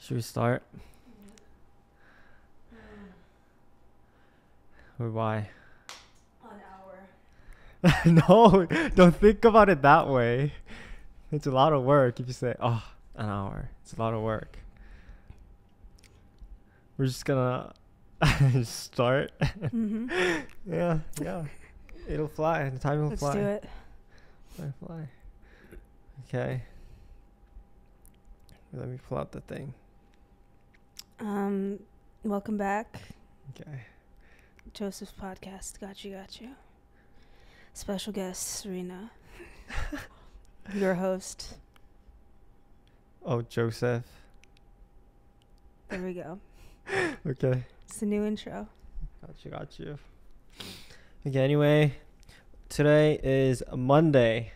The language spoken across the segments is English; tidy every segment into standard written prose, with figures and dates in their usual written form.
Should we start? Or why? An hour. No, don't think about it that way. It's a lot of work if you say, oh, an hour. It's a lot of work. We're just gonna start. Mm-hmm. Yeah. It'll fly. The time will Let's fly. do it. Time will fly. Okay. Let me pull out the thing. Welcome back. Okay. Joseph's podcast, Gotchu Gotchu. Special guest, Serena. Your host. Oh, Joseph. There we go. Okay. It's the new intro. Got you. Okay, anyway. Today is Monday.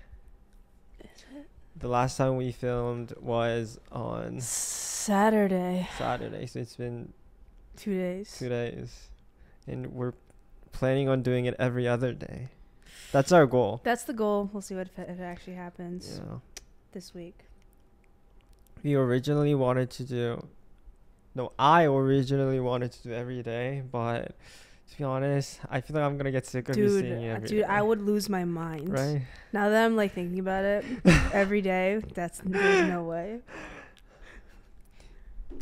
Is it? The last time we filmed was on Saturday. So it's been 2 days. 2 days. And we're planning on doing it every other day. That's our goal. That's the goal. We'll see what if it actually happens this week. I originally wanted to do every day, but to be honest, I feel like I'm gonna get sick of you seeing you every day. I would lose my mind. Right? Now that I'm like thinking about it every day, there's no way.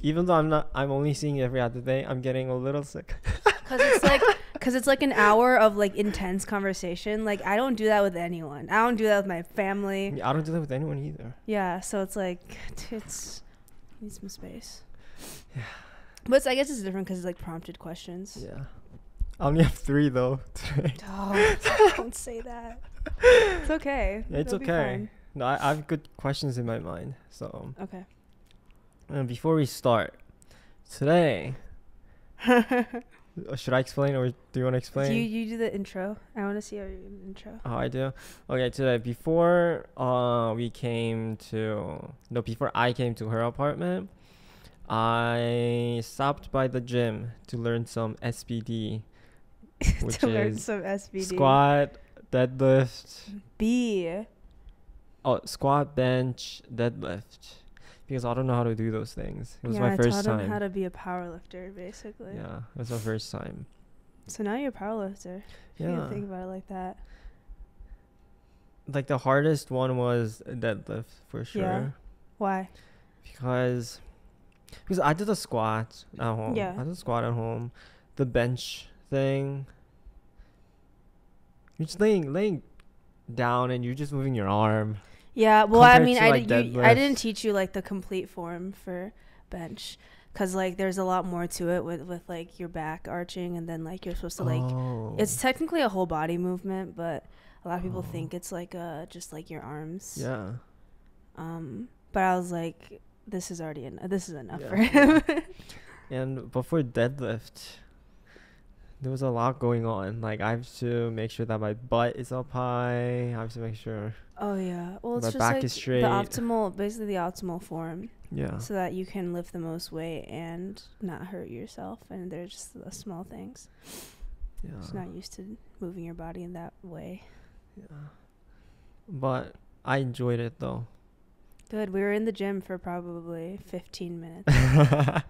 Even though I'm only seeing you every other day, I'm getting a little sick. Cause it's like an hour of like intense conversation. Like I don't do that with anyone. I don't do that with my family. I don't do that with anyone either. Yeah, so it's like it's need some space. Yeah. But I guess it's different because it's like prompted questions. Yeah. I only have 3 though today. Oh, don't say that. It's okay. Yeah, it's It'll be okay. fine. No, I have good questions in my mind. So Okay. Before we start today, should I explain or do you want to explain? You do the intro. I want to see your intro. Oh, I do. Okay, today before I came to her apartment, I stopped by the gym to learn some SBD, which To learn is some SBD. squat, deadlift. Squat, bench, deadlift. Because I don't know how to do those things. It was my first I taught him time. how to be a power lifter, basically. Yeah, it was my first time. So now you're a power lifter. If you Yeah. think about it like that. Like the hardest one was deadlift for sure. Yeah. Why? Because I did a squat at home. Yeah. I did a squat at home. The bench thing. You're just laying down and you're just moving your arm. Yeah, well, I Compared mean, to, I deadlift. didn't teach you like the complete form for bench, cause like there's a lot more to it with like your back arching and then like you're supposed to like it's technically a whole body movement, but a lot of people think it's like just like your arms. Yeah. But I was like, this is enough Yeah. for him. And before deadlift, there was a lot going on. Like I have to make sure that my butt is up high. I have to make sure. Oh yeah. Well, it's My just back like is straight. the optimal form. Yeah. So that you can lift the most weight and not hurt yourself. And they're just the small things. Yeah. Just not used to moving your body in that way. Yeah. But I enjoyed it though. Good. We were in the gym for probably 15 minutes.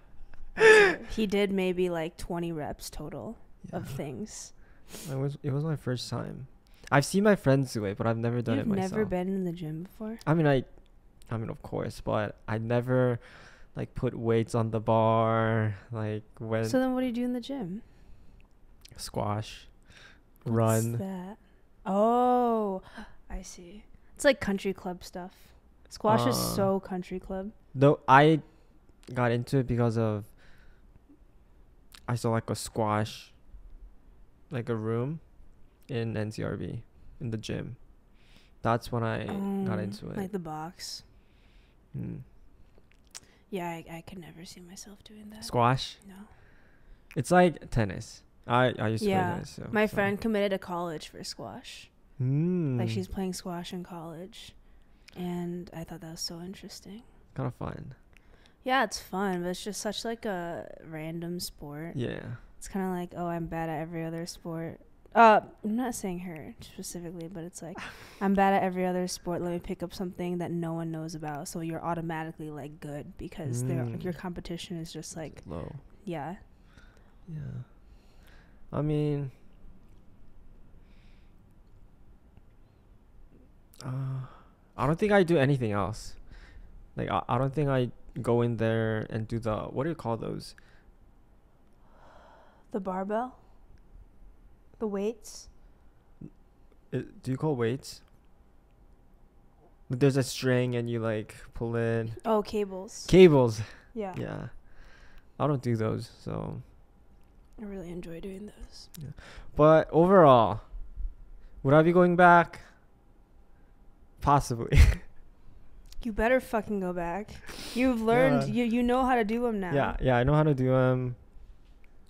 He did maybe like 20 reps total of things. It was my first time. I've seen my friends do it, but I've never done it myself. You've never been in the gym before? I mean, of course, but I never like put weights on the bar. Like when So then what do you do in the gym? squash, What's run. that? Oh, I see. It's like country club stuff. Squash is so country club. Though I got into it because of I saw like a squash, like a room in NCRB in the gym. That's when I got into it. Like the box. Mm. Yeah, I could never see myself doing that. Squash. No. It's like tennis. I used to play tennis. So, my friend committed to college for squash. Mm. Like she's playing squash in college, and I thought that was so interesting. Kind of fun. Yeah, it's fun, but it's just such like a random sport. Yeah. It's kind of like, oh, I'm bad at every other sport I'm not saying her specifically, but it's like, I'm bad at every other sport. Let me pick up something that no one knows about. So you're automatically like good because your competition is just like low. Yeah. Yeah. I mean, I don't think I do anything else. Like, I don't think I go in there and do the, what do you call those? The barbell? The weights? Do you call weights? There's a string and you like pull in. Oh, cables. Cables. Yeah. Yeah. I don't do those, so. I really enjoy doing those. Yeah. But overall, would I be going back? Possibly. You better fucking go back. You've learned. Yeah. You know how to do them now. Yeah, I know how to do them.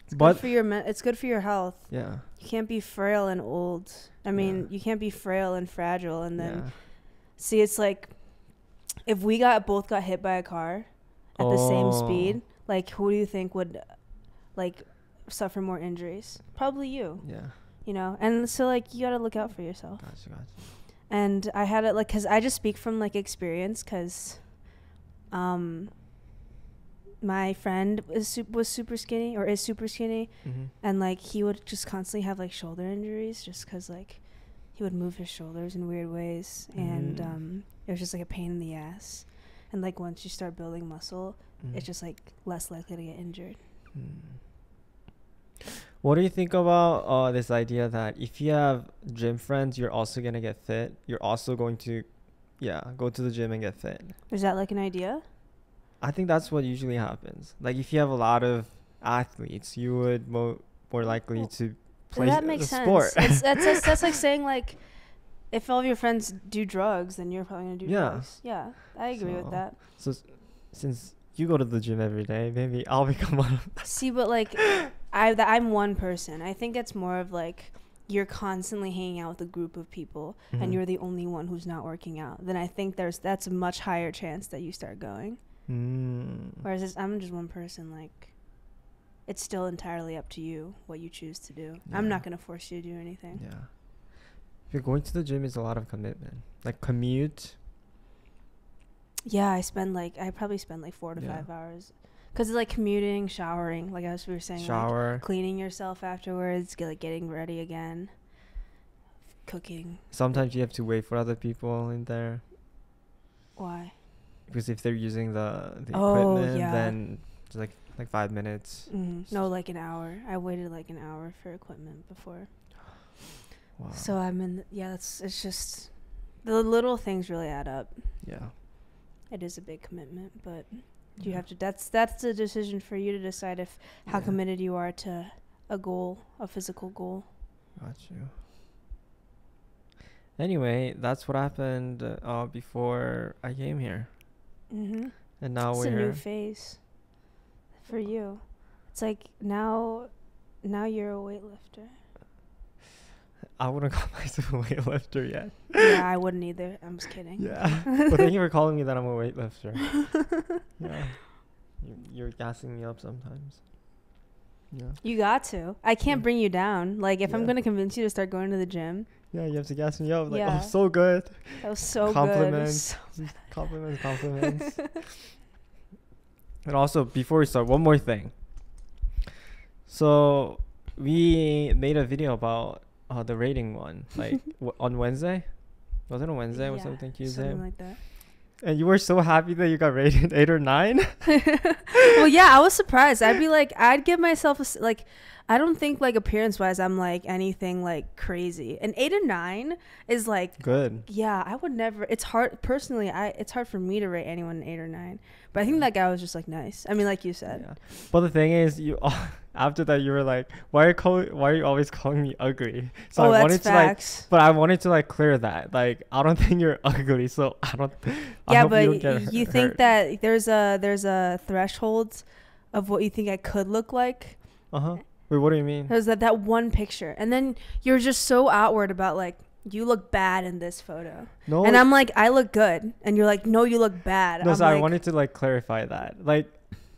It's good for your it's good for your health. Yeah. You can't be frail and old. I mean, you can't be frail and fragile and then see, it's like if we both got hit by a car at the same speed, like who do you think would like suffer more injuries? Probably you. Yeah. You know, and so like you gotta look out for yourself. Gotcha. And I had it like, cause I just speak from like experience, cause, my friend was super skinny or is super skinny, and like he would just constantly have like shoulder injuries just cause like he would move his shoulders in weird ways, and it was just like a pain in the ass. And like once you start building muscle, it's just like less likely to get injured. What do you think about this idea that if you have gym friends, you're also going to get fit? You're also going to, go to the gym and get fit. Is that like an idea? I think that's what usually happens. Like if you have a lot of athletes, you would more likely to play that makes the sport. Sense. That's like saying like, if all of your friends do drugs, then you're probably going to do drugs. Yeah, I agree with that. So since you go to the gym every day, maybe I'll become one of them. See, but like I'm one person. I think it's more of like you're constantly hanging out with a group of people and you're the only one who's not working out. Then I think that's a much higher chance that you start going. Whereas I'm just one person, like it's still entirely up to you what you choose to do. I'm not going to force you to do anything. Yeah. If you're going to the gym, is a lot of commitment. Like commute. Yeah, I probably spend like 4 to 5 hours. Because it's like commuting, showering, like as we were saying, like cleaning yourself afterwards, getting ready again, cooking. Sometimes you have to wait for other people in there. Why? Because if they're using the equipment, then it's like 5 minutes. No, like an hour. I waited like an hour for equipment before. Wow. So it's just the little things really add up. Yeah. It is a big commitment, but you have to. That's the decision for you to decide how committed you are to a goal, a physical goal. Got you. Anyway, that's what happened before I came here. And now it's a new phase for you. It's like now you're a weightlifter. I wouldn't call myself a weightlifter yet. Yeah, I wouldn't either. I'm just kidding. Yeah. But thank you for calling me that I'm a weightlifter. Yeah. You're gassing me up sometimes. Yeah. You got to. I can't bring you down. Like, if I'm going to convince you to start going to the gym. Yeah, you have to gas me up. Like, oh, so good. That was so compliments. good. Compliments. And also, before we start, one more thing. So, we made a video about the rating one, like on Wednesday. Was it on Wednesday or something? Tuesday? Something like that. And you were so happy that you got rated 8 or 9? Well, yeah, I was surprised. I'd give myself I don't think like appearance wise I'm like anything like crazy. And 8 and 9 is like good. Yeah, I would never. It's hard personally. It's hard for me to rate anyone an 8 or 9. But I think that guy was just like nice. I mean, like you said. Yeah. But the thing is, after that you were like, why are you always calling me ugly? So I wanted to facts. But I wanted to like clear that. Like, I don't think you're ugly. So I don't. Yeah, but you think that there's a threshold of what you think I could look like. Wait, what do you mean? There's that one picture, and then you're just so outward about like, you look bad in this photo. No. And I'm like, I look good, and you're like, no, you look bad. No, so I wanted to like clarify that. Like,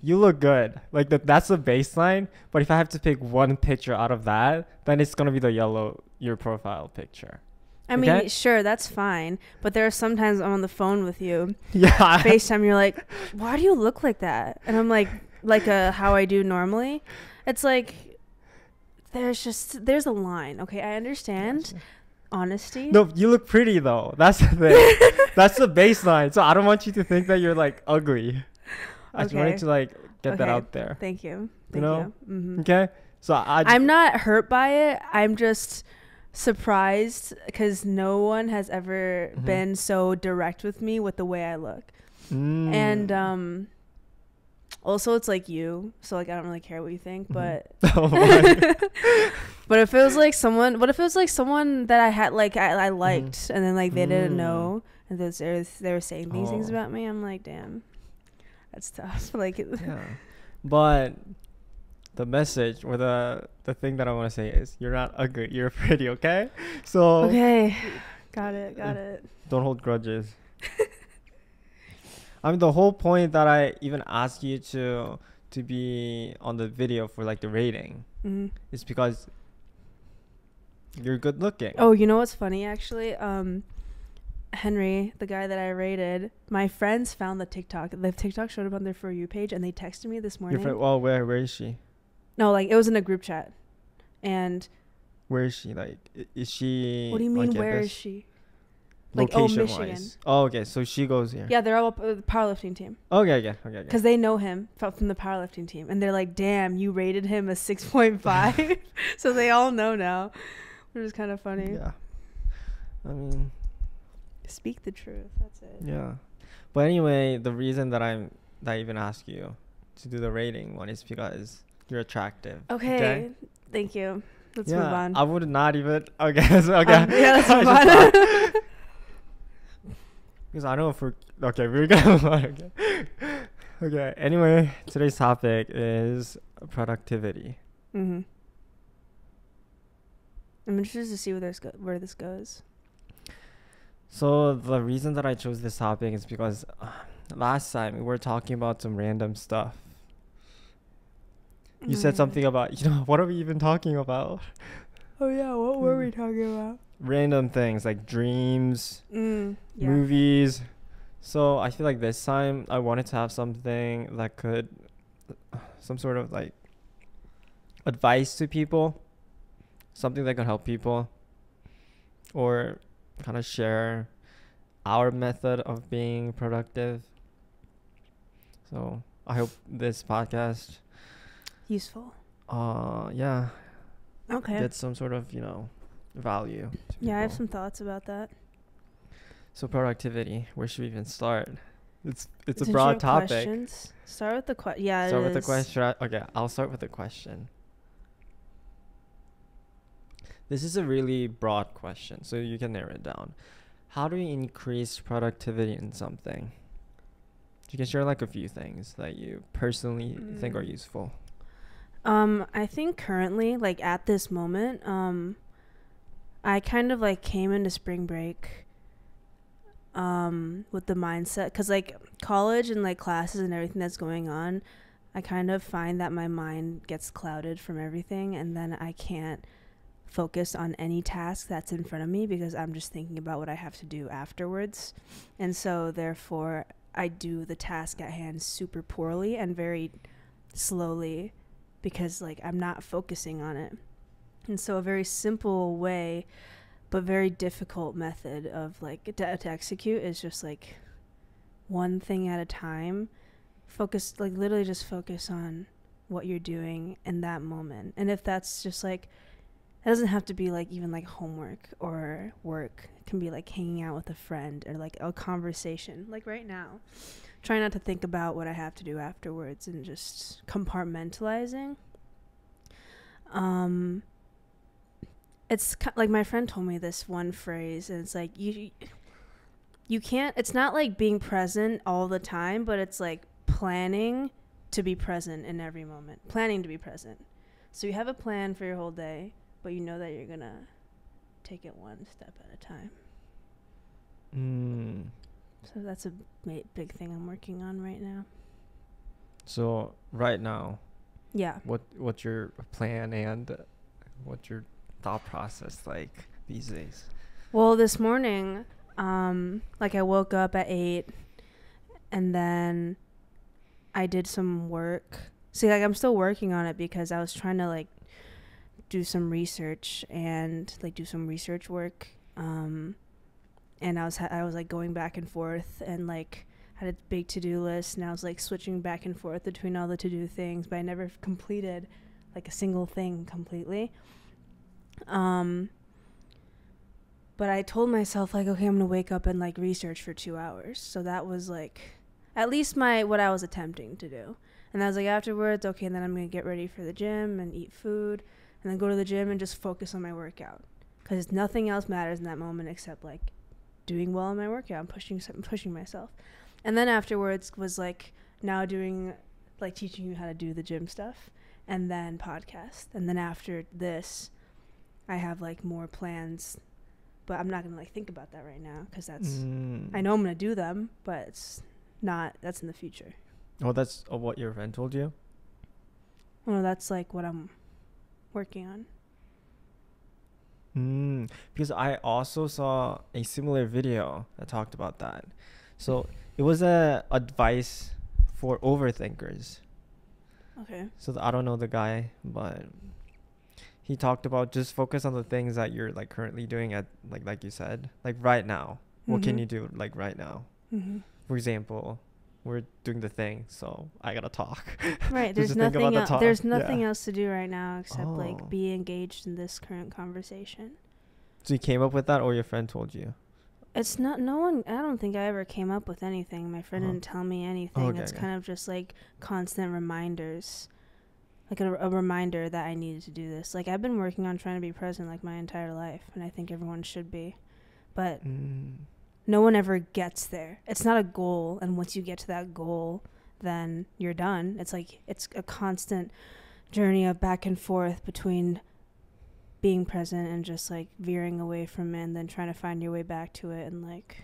you look good. Like that's the baseline. But if I have to pick one picture out of that, then it's gonna be the yellow your profile picture. I Okay? mean, sure, that's fine. But there are sometimes I'm on the phone with you, Yeah. FaceTime, you're like, why do you look like that? And I'm like how I do normally. It's like, there's a line. Okay, I understand. Gotcha. Honesty. No, you look pretty though. That's the thing. That's the baseline. So I don't want you to think that you're like ugly. I just wanted to like get that out there. Thank you. You know? Mm-hmm. Okay. So I'm not hurt by it. I'm just surprised because no one has ever been so direct with me with the way I look. And also it's like you, so like I don't really care what you think, but but if it was like someone that I had like I liked and then like they didn't know and they were saying these things about me, I'm like, damn, that's tough. Like yeah. But the message or the thing that I want to say is you're not ugly, you're pretty, okay? So okay, got it. Don't hold grudges. I mean, the whole point that I even asked you to be on the video for like the rating is because you're good looking. Oh, you know what's funny actually? Henry, the guy that I rated, my friends found the TikTok. The TikTok showed up on their For You page, and they texted me this morning. Well, where is she? No, like it was in a group chat, and where is she? Like, is she? What do you mean? Where is she? Like, Location-wise. Michigan. Oh, okay. So she goes here. Yeah, they're all the powerlifting team. Okay. Because they know him from the powerlifting team, and they're like, "Damn, you rated him a 6.5." So they all know now, which is kind of funny. Yeah. I mean, speak the truth. That's it. Yeah, but anyway, the reason that I even ask you to do the rating one is because you're attractive. Okay. Thank you. Let's move on. I would not even. Okay. So, okay. Yeah, let's move on. Because I know we're gonna. Okay. Anyway, today's topic is productivity. I'm interested to see where this goes. So the reason that I chose this topic is because last time we were talking about some random stuff. You said something about, what are we even talking about? Oh yeah, what were we talking about? Random things like dreams, yeah. movies. So I feel like this time I wanted to have something that could, some sort of like advice to people, something that could help people, or kind of share our method of being productive. So I hope this podcast useful. Yeah. Okay. Get some sort of, value. Yeah, I have some thoughts about that. So productivity, where should we even start? It's a broad topic. Questions? Start with the question. Yeah, start with the question. Okay, I'll start with the question. This is a really broad question, so you can narrow it down. How do you increase productivity in something? You can share like a few things that you personally think are useful. I think currently, like at this moment, I kind of like came into spring break with the mindset, because like college and like classes and everything that's going on, I kind of find that my mind gets clouded from everything, and then I can't focus on any task that's in front of me because I'm just thinking about what I have to do afterwards. And so therefore I do the task at hand super poorly and very slowly because like I'm not focusing on it. And so a very simple way but very difficult method of like to execute is just like one thing at a time. Focus, like literally just focus on what you're doing in that moment. And if that's just like, it doesn't have to be like even like homework or work. It can be like hanging out with a friend or like a conversation. Like right now, try not to think about what I have to do afterwards and just compartmentalizing. It's like my friend told me this one phrase, and it's like you can't, it's not like being present all the time, but it's like planning to be present in every moment. Planning to be present. So you have a plan for your whole day, but you know that you're gonna take it one step at a time. So that's a big thing I'm working on right now. So right now, Yeah. what's your plan and what's your thought process like these days? Well, this morning, like I woke up at 8 and then I did some work. See, like I'm still working on it because I was trying to like do some research and like do some research work. And I was like going back and forth and like had a big to-do list, and I was like switching back and forth between all the to-do things, but I never completed like a single thing completely. But I told myself like, okay, I'm gonna wake up and like research for 2 hours. So that was like at least what I was attempting to do. And I was like, afterwards, okay, and then I'm gonna get ready for the gym and eat food and then go to the gym and just focus on my workout, because nothing else matters in that moment except like doing well in my workout and pushing myself. And then afterwards was like now doing like teaching you how to do the gym stuff, and then podcast. And then after this I have like more plans, but I'm not gonna like think about that right now because that's I know I'm gonna do them, but it's not, that's in the future. Oh, that's what your friend told you? Well, that's like what I'm working on. Because I also saw a similar video that talked about that. So it was a advice for overthinkers. Okay. So I don't know the guy, but he talked about just focus on the things that you're like currently doing at like you said, like right now. What can you do like right now? For example, we're doing the thing, so I gotta talk. Right. There's nothing else. There's nothing else to do right now except like be engaged in this current conversation. So you came up with that, or your friend told you? It's not. No one. I don't think I ever came up with anything. My friend didn't tell me anything. It's kind of just like constant reminders, like a reminder that I needed to do this. Like I've been working on trying to be present like my entire life, and I think everyone should be, but no one ever gets there. It's not a goal, and once you get to that goal, then you're done. It's like it's a constant journey of back and forth between being present and just like veering away from it and then trying to find your way back to it, and like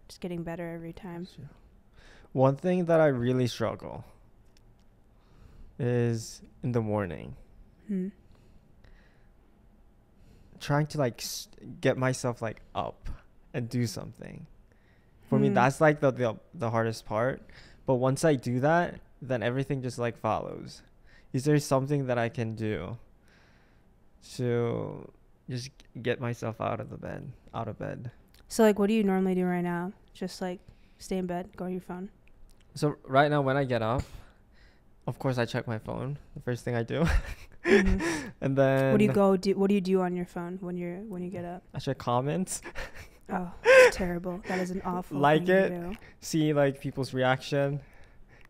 just getting better every time. One thing that I really struggle is in the morning. Trying to like get myself like up and do something. For me, that's like the hardest part. But once I do that, then everything just like follows. Is there something that I can do to just get myself out of bed? So like, what do you normally do right now? Just like stay in bed, go on your phone? So right now when I get up, of course I check my phone, the first thing I do. And then what do you do on your phone when you get up? I check comments. Oh, it's terrible. That is an awful like thing it to do. See like people's reaction,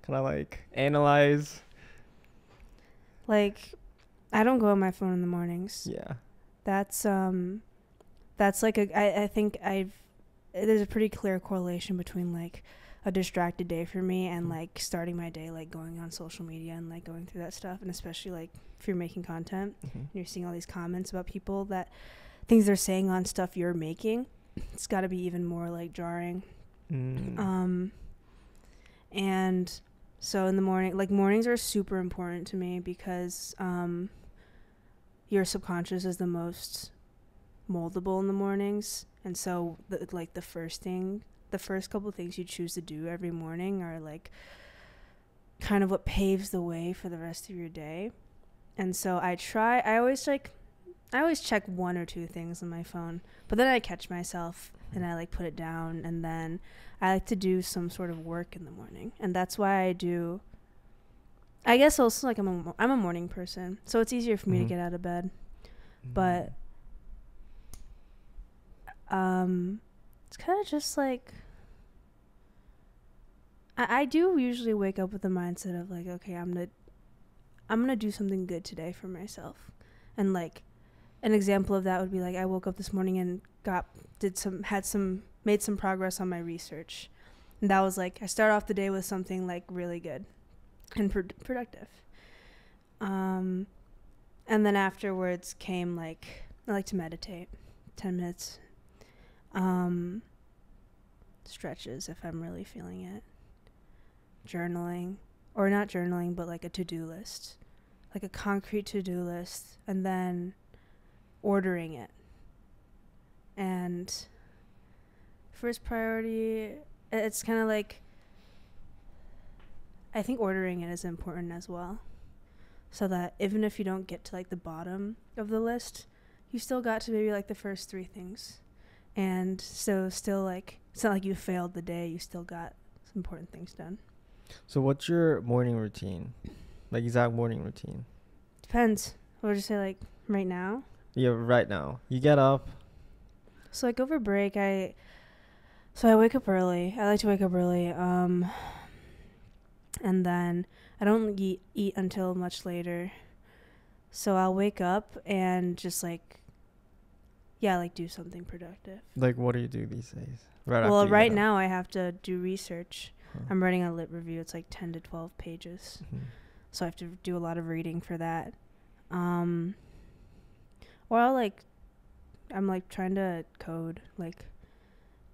kind of like analyze. Like I don't go on my phone in the mornings. Yeah. That's like I think there's a pretty clear correlation between like a distracted day for me and like starting my day like going on social media and like going through that stuff, and especially like if you're making content and you're seeing all these comments about people, that things they're saying on stuff you're making, it's got to be even more like jarring. And so in the morning, like mornings are super important to me because your subconscious is the most moldable in the mornings, and so the first couple of things you choose to do every morning are like kind of what paves the way for the rest of your day. And so I always check one or two things on my phone, but then I catch myself and I like put it down, and then I like to do some sort of work in the morning. And that's why I guess also like I'm a morning person, so it's easier for me to get out of bed. But it's kind of just like I do usually wake up with the mindset of like, okay, I'm gonna do something good today for myself. And like an example of that would be like I woke up this morning and made some progress on my research, and that was like I start off the day with something like really good and productive. And then afterwards came like I like to meditate 10 minutes, stretches if I'm really feeling it, journaling, or not journaling, but like a to-do list, like a concrete to-do list, and then ordering it. And first priority, it's kind of like, I think ordering it is important as well, so that even if you don't get to like the bottom of the list, you still got to maybe like the first 3 things. And so still like, it's not like you failed the day, you still got some important things done. So what's your morning routine? Like exact morning routine? Depends. What would you say, like right now? Yeah, right now. You get up. So like over break, I wake up early. I like to wake up early. And then I don't eat until much later. So I'll wake up and just like, yeah, like do something productive. Like what do you do these days? Well, right now I have to do research. Huh. I'm writing a lit review. It's like 10 to 12 pages. Mm-hmm. So I have to do a lot of reading for that. Or I'll like, I'm like trying to code, like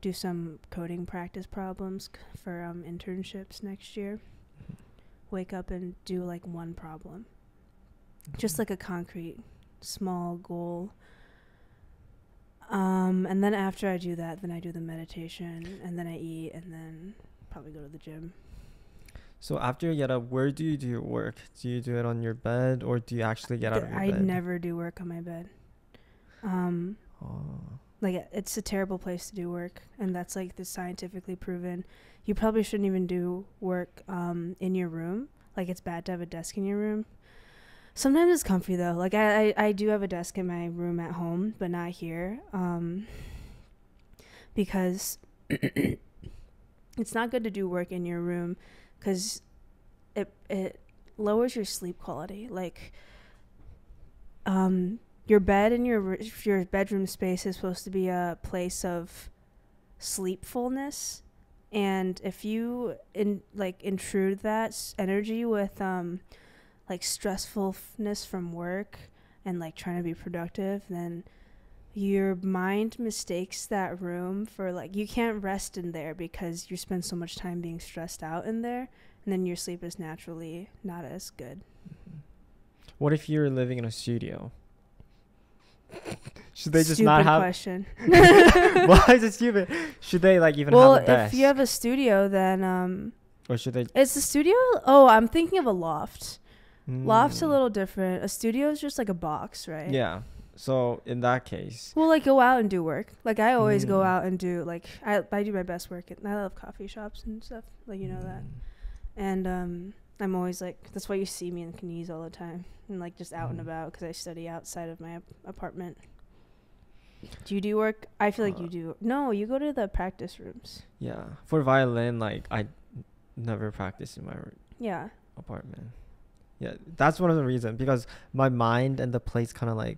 do some coding practice problems for internships next year. Wake up and do like one problem. Just like a concrete, small goal. And then after I do that, then I do the meditation, and then I eat, and then probably go to the gym. So after you get up, where do you do your work? Do you do it on your bed, or do you actually get out of your bed? I never do work on my bed. Like it's a terrible place to do work, and that's like the scientifically proven. You probably shouldn't even do work in your room. Like it's bad to have a desk in your room. Sometimes it's comfy though. Like I do have a desk in my room at home, but not here. Because it's not good to do work in your room, because it lowers your sleep quality. Like your bed and your bedroom space is supposed to be a place of sleepfulness, and if you intrude that energy with like stressfulness from work and like trying to be productive, then your mind mistakes that room for like, you can't rest in there because you spend so much time being stressed out in there, and then your sleep is naturally not as good. Mm-hmm. What if you're living in a studio? Should they just stupid not have question. Why is it stupid? Should they like even have a desk? Well, if you have a studio, then or should they? It's a studio. Oh, I'm thinking of a loft. Loft's a little different. A studio is just like a box, right? Yeah. So in that case, well, like go out and do work. Like I always go out and do like I do my best work. I love coffee shops and stuff. Like you know that. And I'm always like, that's why you see me in Canese all the time and like just out and about, because I study outside of my apartment. Do you do work? I feel like you do. No, you go to the practice rooms. Yeah, for violin, like I never practice in my apartment. Yeah, that's one of the reasons, because my mind and the place kind of like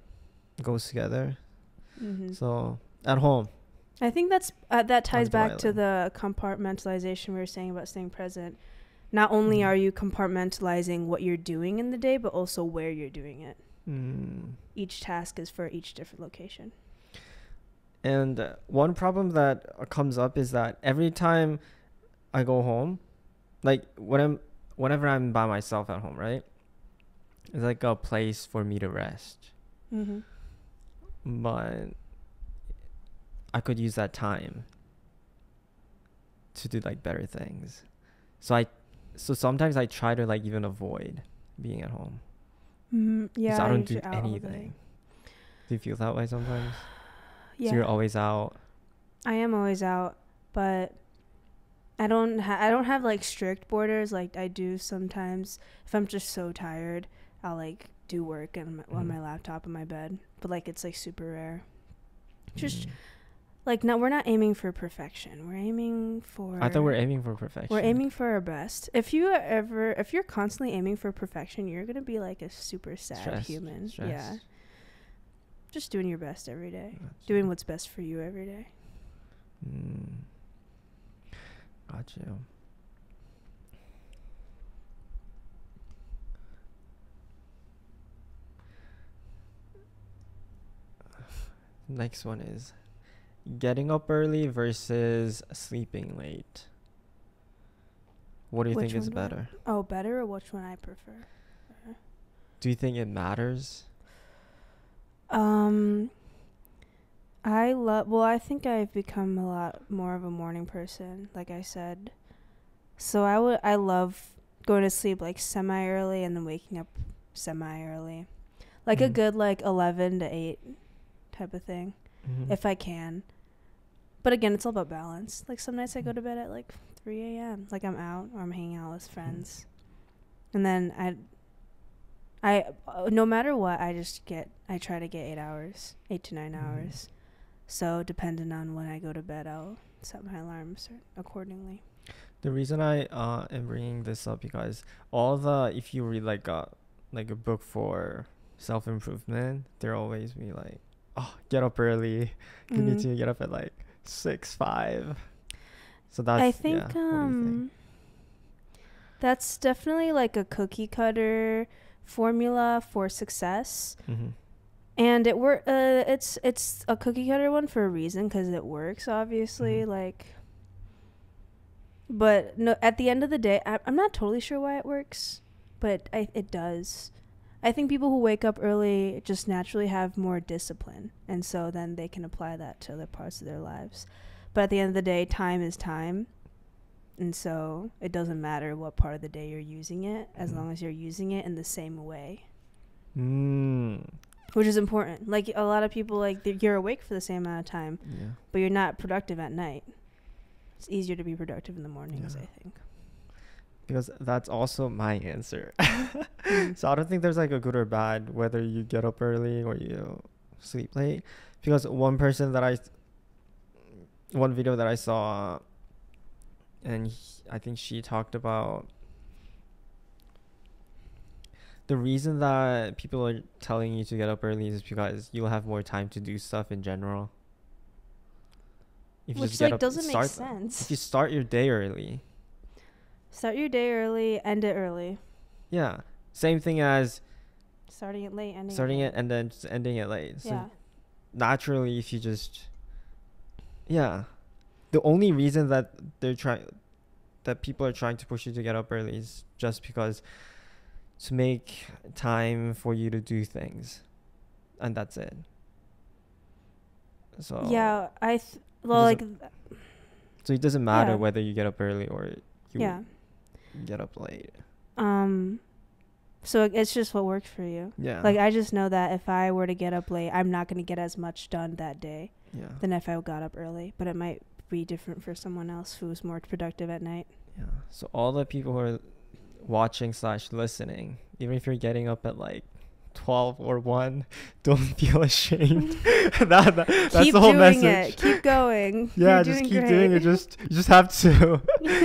goes together. Mm-hmm. So at home, I think that's that ties back to the compartmentalization we were saying about staying present. Not only are you compartmentalizing what you're doing in the day, but also where you're doing it. Each task is for each different location. And one problem that comes up is that every time I go home, like whenever I'm by myself at home, right? It's like a place for me to rest. Mm-hmm. But I could use that time to do like better things. So sometimes I try to like even avoid being at home. Yeah, I don't do anything. Do you feel that way sometimes? Yeah. So you're always out. I am always out, but I don't have like strict borders like I do sometimes. If I'm just so tired, I'll like do work on my laptop in my bed, but like it's like super rare. Just like, no, we're not aiming for perfection. We're aiming for... I thought we're aiming for perfection. We're aiming for our best. If you're constantly aiming for perfection, you're going to be like a super sad human. Stress. Yeah. Just doing your best every day. Doing what's best for you every day. Got you. Next one is getting up early versus sleeping late. What do you Which think is one do I- better? Oh, better or which one I prefer? Do you think it matters? I think I've become a lot more of a morning person, like I said. So I love going to sleep like semi early and then waking up semi early. Like a good like 11 to 8 type of thing, if I can. But again, it's all about balance. Like some nights I go to bed at like 3 a.m. Like I'm out or I'm hanging out with friends. And then I no matter what, I try to get 8 hours, 8 to 9 hours. So depending on when I go to bed, I'll set my alarms accordingly. The reason I am bringing this up because if you read like a book for self-improvement, there always be like, oh, get up early. You need to get up at like 6, 5. So that's I think what do you think? that's definitely like a cookie cutter formula for success. And it's a cookie cutter one for a reason, because it works, obviously. But no, at the end of the day, I'm not totally sure why it works, but it does. I think people who wake up early just naturally have more discipline, and so then they can apply that to other parts of their lives. But at the end of the day, time is time, and so it doesn't matter what part of the day you're using it, as long as you're using it in the same way. Which is important. Like a lot of people, like you're awake for the same amount of time, but you're not productive at night. It's easier to be productive in the mornings, I think. Because that's also my answer. So I don't think there's like a good or bad whether you get up early or you sleep late. Because one video that I saw, and I think she talked about the reason that people are telling you to get up early is because you'll have more time to do stuff in general. If you Which doesn't make sense. If you start your day early. Start your day early, end it early. Yeah. Same thing as starting it late, ending it and then just ending it late. So yeah. Naturally, if you just the only reason that people are trying to push you to get up early is just because to make time for you to do things, and that's it. So yeah, so it doesn't matter whether you get up early or you get up late. So it's just what works for you. Yeah. Like I just know that if I were to get up late, I'm not going to get as much done that day than if I got up early. But it might be different for someone else who's more productive at night. Yeah. So all the people who are watching / listening, even if you're getting up at like 12 or 1, don't feel ashamed. That's keep the whole doing message. Keep going. Yeah, just keep doing it. You just have to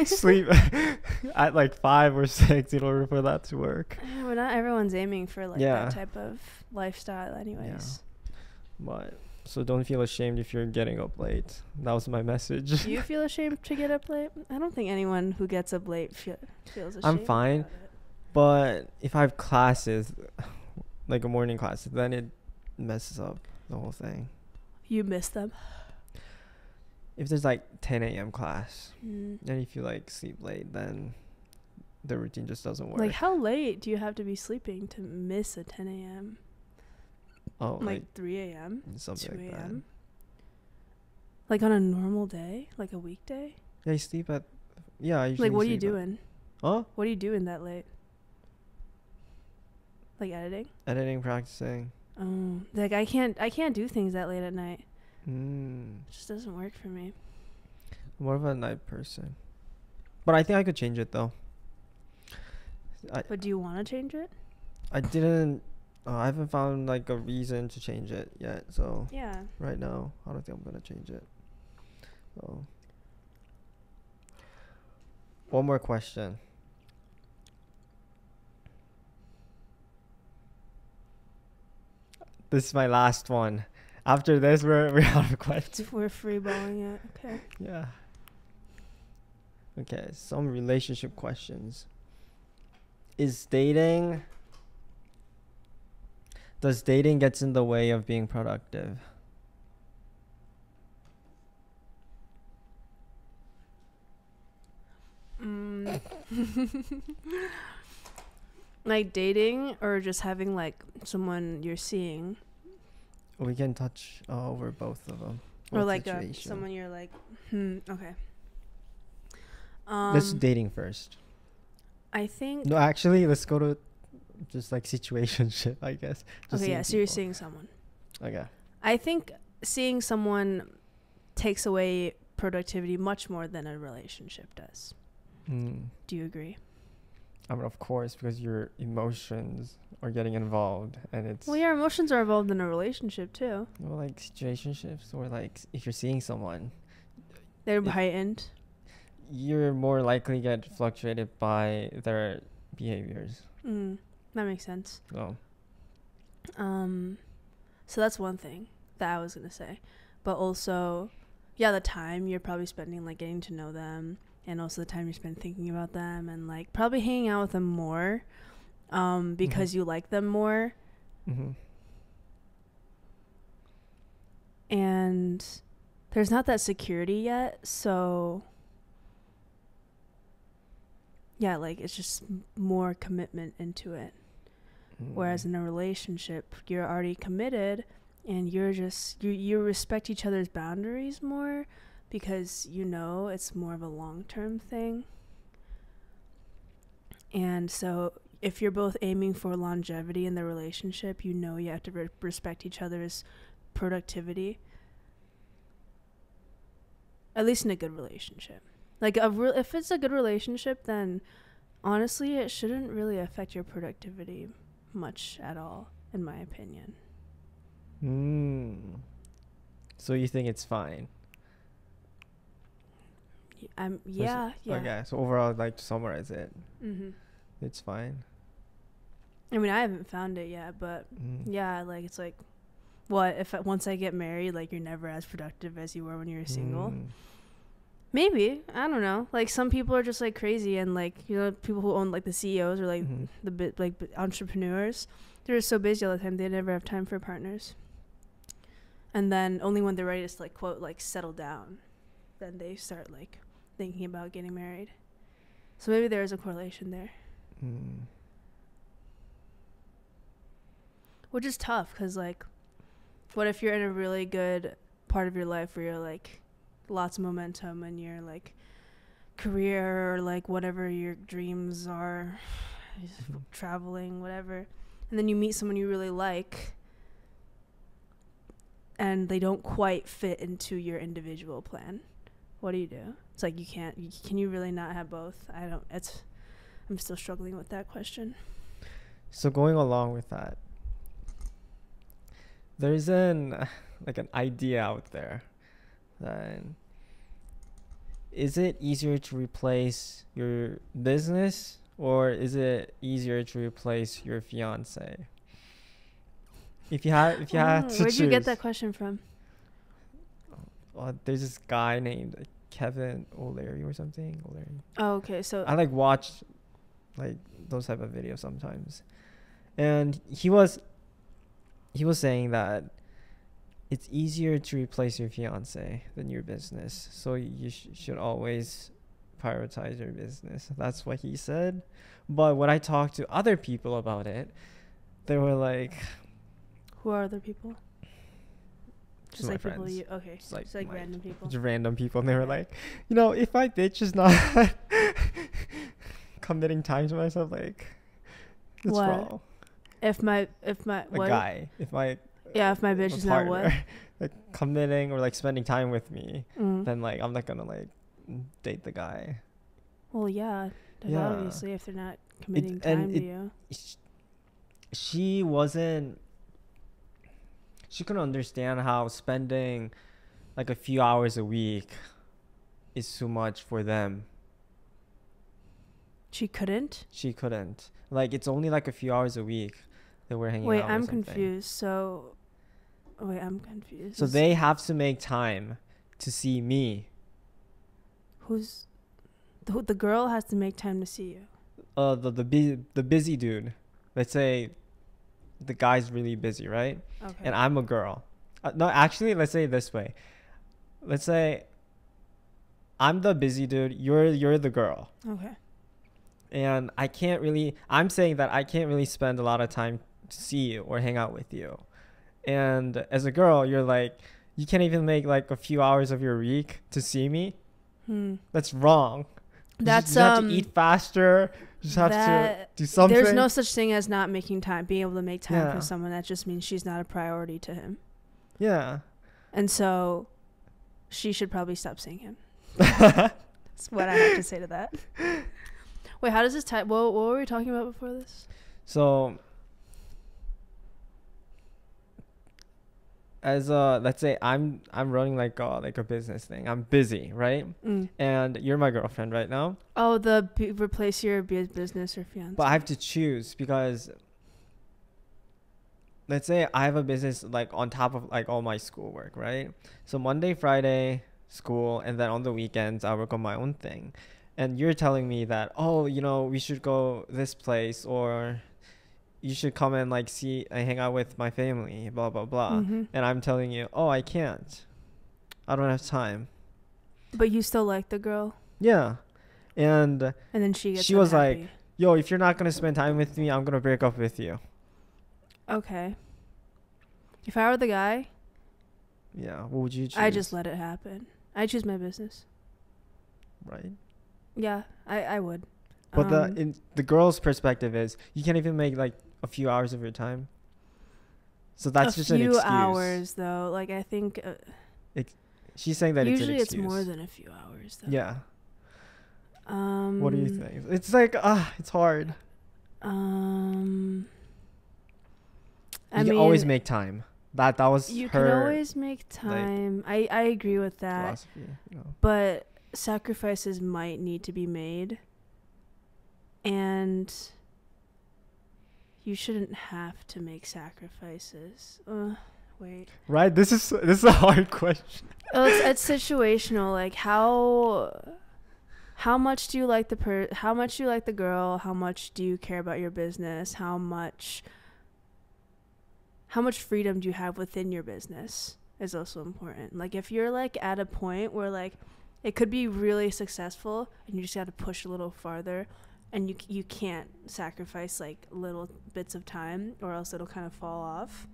sleep at like 5 or 6 in order for that to work. Yeah, but not everyone's aiming for that type of lifestyle anyways. But so don't feel ashamed if you're getting up late. That was my message. Do you feel ashamed to get up late? I don't think anyone who gets up late feels ashamed. I'm fine, but if I have classes, like a morning class, then it messes up the whole thing. You miss them? If there's like 10 a.m. class, and if you like sleep late, then the routine just doesn't work. Like how late do you have to be sleeping to miss a 10 a.m.? Oh, like 3 a.m.? Something 2 like a.m.? that. Like on a normal day? Like a weekday? Yeah, you sleep at... Yeah, I usually like what are you doing? Huh? What are you doing that late? Like editing? Editing, practicing. Oh, like I can't do things that late at night. It just doesn't work for me. I'm more of a night person. But I think I could change it though. But do you want to change it? I haven't found like a reason to change it yet. So right now, I don't think I'm gonna change it. So one more question. This is my last one. After this, we're out of questions. We're freeballing it. Okay. Yeah. Okay, some relationship questions. Does dating gets in the way of being productive? Like dating or just having like someone you're seeing? We can touch over both of them. Or like someone you're like, okay. Let's do dating first. I think. No, actually, let's go to just like situationship, I guess. Just Okay, yeah. So you're seeing someone. Okay. I think seeing someone takes away productivity much more than a relationship does. Do you agree? I mean, of course, because your emotions are getting involved, and it's. Well, your emotions are involved in a relationship too. Well, like situationships, or like if you're seeing someone, they're heightened. You're more likely get fluctuated by their behaviors. That makes sense. Oh. So that's one thing that I was gonna say, but also, yeah, the time you're probably spending like getting to know them, and also the time you spend thinking about them, and like probably hanging out with them more, because you like them more. And there's not that security yet, so yeah, like it's just more commitment into it. Whereas in a relationship, you're already committed, and you're just you respect each other's boundaries more, because you know it's more of a long-term thing. And so if you're both aiming for longevity in the relationship, you know you have to respect each other's productivity, at least in a good relationship. Like if it's a good relationship, then honestly it shouldn't really affect your productivity much at all, in my opinion. So you think it's fine? Yeah. Okay, so overall, I'd like to summarize it. It's fine. I mean, I haven't found it yet, but yeah, like it's like, what if once I get married, like you're never as productive as you were when you were single? Maybe, I don't know. Like some people are just like crazy, and like, you know, people who own like the CEOs or like the entrepreneurs, they're just so busy all the time they never have time for partners. And then only when they're ready to like quote like settle down, then they start like thinking about getting married. So maybe there is a correlation there. Which is tough, because like, what if you're in a really good part of your life where you're like lots of momentum in your like career or like whatever your dreams are, traveling, whatever, and then you meet someone you really like and they don't quite fit into your individual plan? What do you do? It's like can you really not have both? I'm still struggling with that question. So going along with that, there's an idea out there that is it easier to replace your business, or is it easier to replace your fiance? If you had to where'd choose. you get that question from? There's this guy named Kevin O'Leary or something. O'Leary. Oh, okay. So I watch like those type of videos sometimes, and he was saying that it's easier to replace your fiance than your business, so you should always prioritize your business. That's what he said. But when I talked to other people about it, they were like, who are other people? Just like people you, okay. Just like random people. Just random people, and they were like, if my bitch is not committing time to myself, like, it's wrong. If my guy, if my bitch is not what? Like committing or like spending time with me, then like I'm not gonna like date the guy. Well, yeah. Obviously, if they're not committing time to you. She couldn't understand how spending like a few hours a week is too much for them. She couldn't? She couldn't. Like, it's only like a few hours a week that we're hanging out. I'm confused. So they have to make time to see me. Who's the girl has to make time to see you? The busy dude. Let's say the guy's really busy, right? Okay. And I'm a girl. No, actually, let's say it this way. Let's say I'm the busy dude. You're the girl. Okay. And I'm saying that I can't really spend a lot of time to see you or hang out with you. And as a girl, you're like, you can't even make like a few hours of your week to see me. That's wrong. That's you have to eat faster. You just have to do something. There's no such thing as not making time, being able to make time for someone. That just means she's not a priority to him. Yeah. And so she should probably stop seeing him. That's what I have to say to that. Wait, how does this tie? What were we talking about before this? So, as let's say I'm running like a business thing. I'm busy, right? And you're my girlfriend right now. Oh, replace your business or fiance. But I have to choose because let's say I have a business like on top of like all my schoolwork, right? So Monday, Friday, school, and then on the weekends I work on my own thing. And you're telling me that, oh, we should go this place, or you should come and like see and hang out with my family, blah blah blah. And I'm telling you, oh, I can't. I don't have time. But you still like the girl? Yeah. And then she was unhappy. Like, yo, if you're not gonna spend time with me, I'm gonna break up with you. Okay. If I were the guy, yeah, what would you choose? I just let it happen. I choose my business. Right. Yeah, I would. But the girl's perspective is you can't even make like a few hours of your time. So that's just an excuse. A few hours though, like I think. She's saying that usually it's an excuse. Usually it's more than a few hours though. Yeah. What do you think? It's like it's hard. I mean, can always make time. That was you her. You can always make time. Like, I agree with that. Philosophy, But sacrifices might need to be made, and you shouldn't have to make sacrifices. Wait. Right. This is a hard question. Oh, it's situational. Like how much do you like how much do you like the girl? How much do you care about your business? How much freedom do you have within your business is also important. Like if you're like at a point where like it could be really successful and you just got to push a little farther, and you can't sacrifice like little bits of time or else it'll kind of fall off,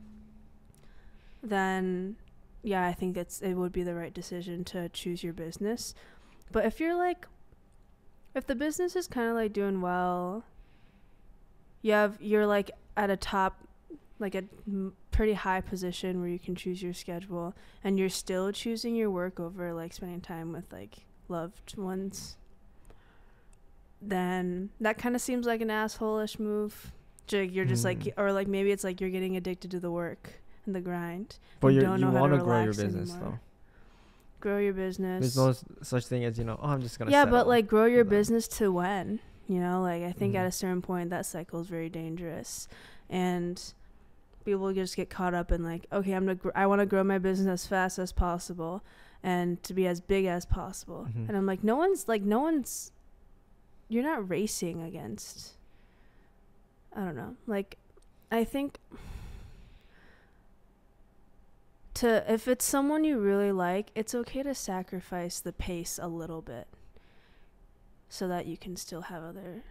then yeah, I think it would be the right decision to choose your business. But if the business is kind of like doing well, you're like at a top, like a pretty high position where you can choose your schedule, and you're still choosing your work over like spending time with like loved ones, then that kind of seems like an asshole-ish move. You're just like, or like maybe it's like you're getting addicted to the work and the grind. But you want to grow your business though. Grow your business. There's no such thing as I'm just gonna. Yeah, but like grow your business to when, like I think at a certain point that cycle is very dangerous, and people just get caught up in like, okay, I want to grow my business as fast as possible and to be as big as possible. And I'm like, no one's you're not racing against, I don't know, like I think if it's someone you really like, it's okay to sacrifice the pace a little bit so that you can still have other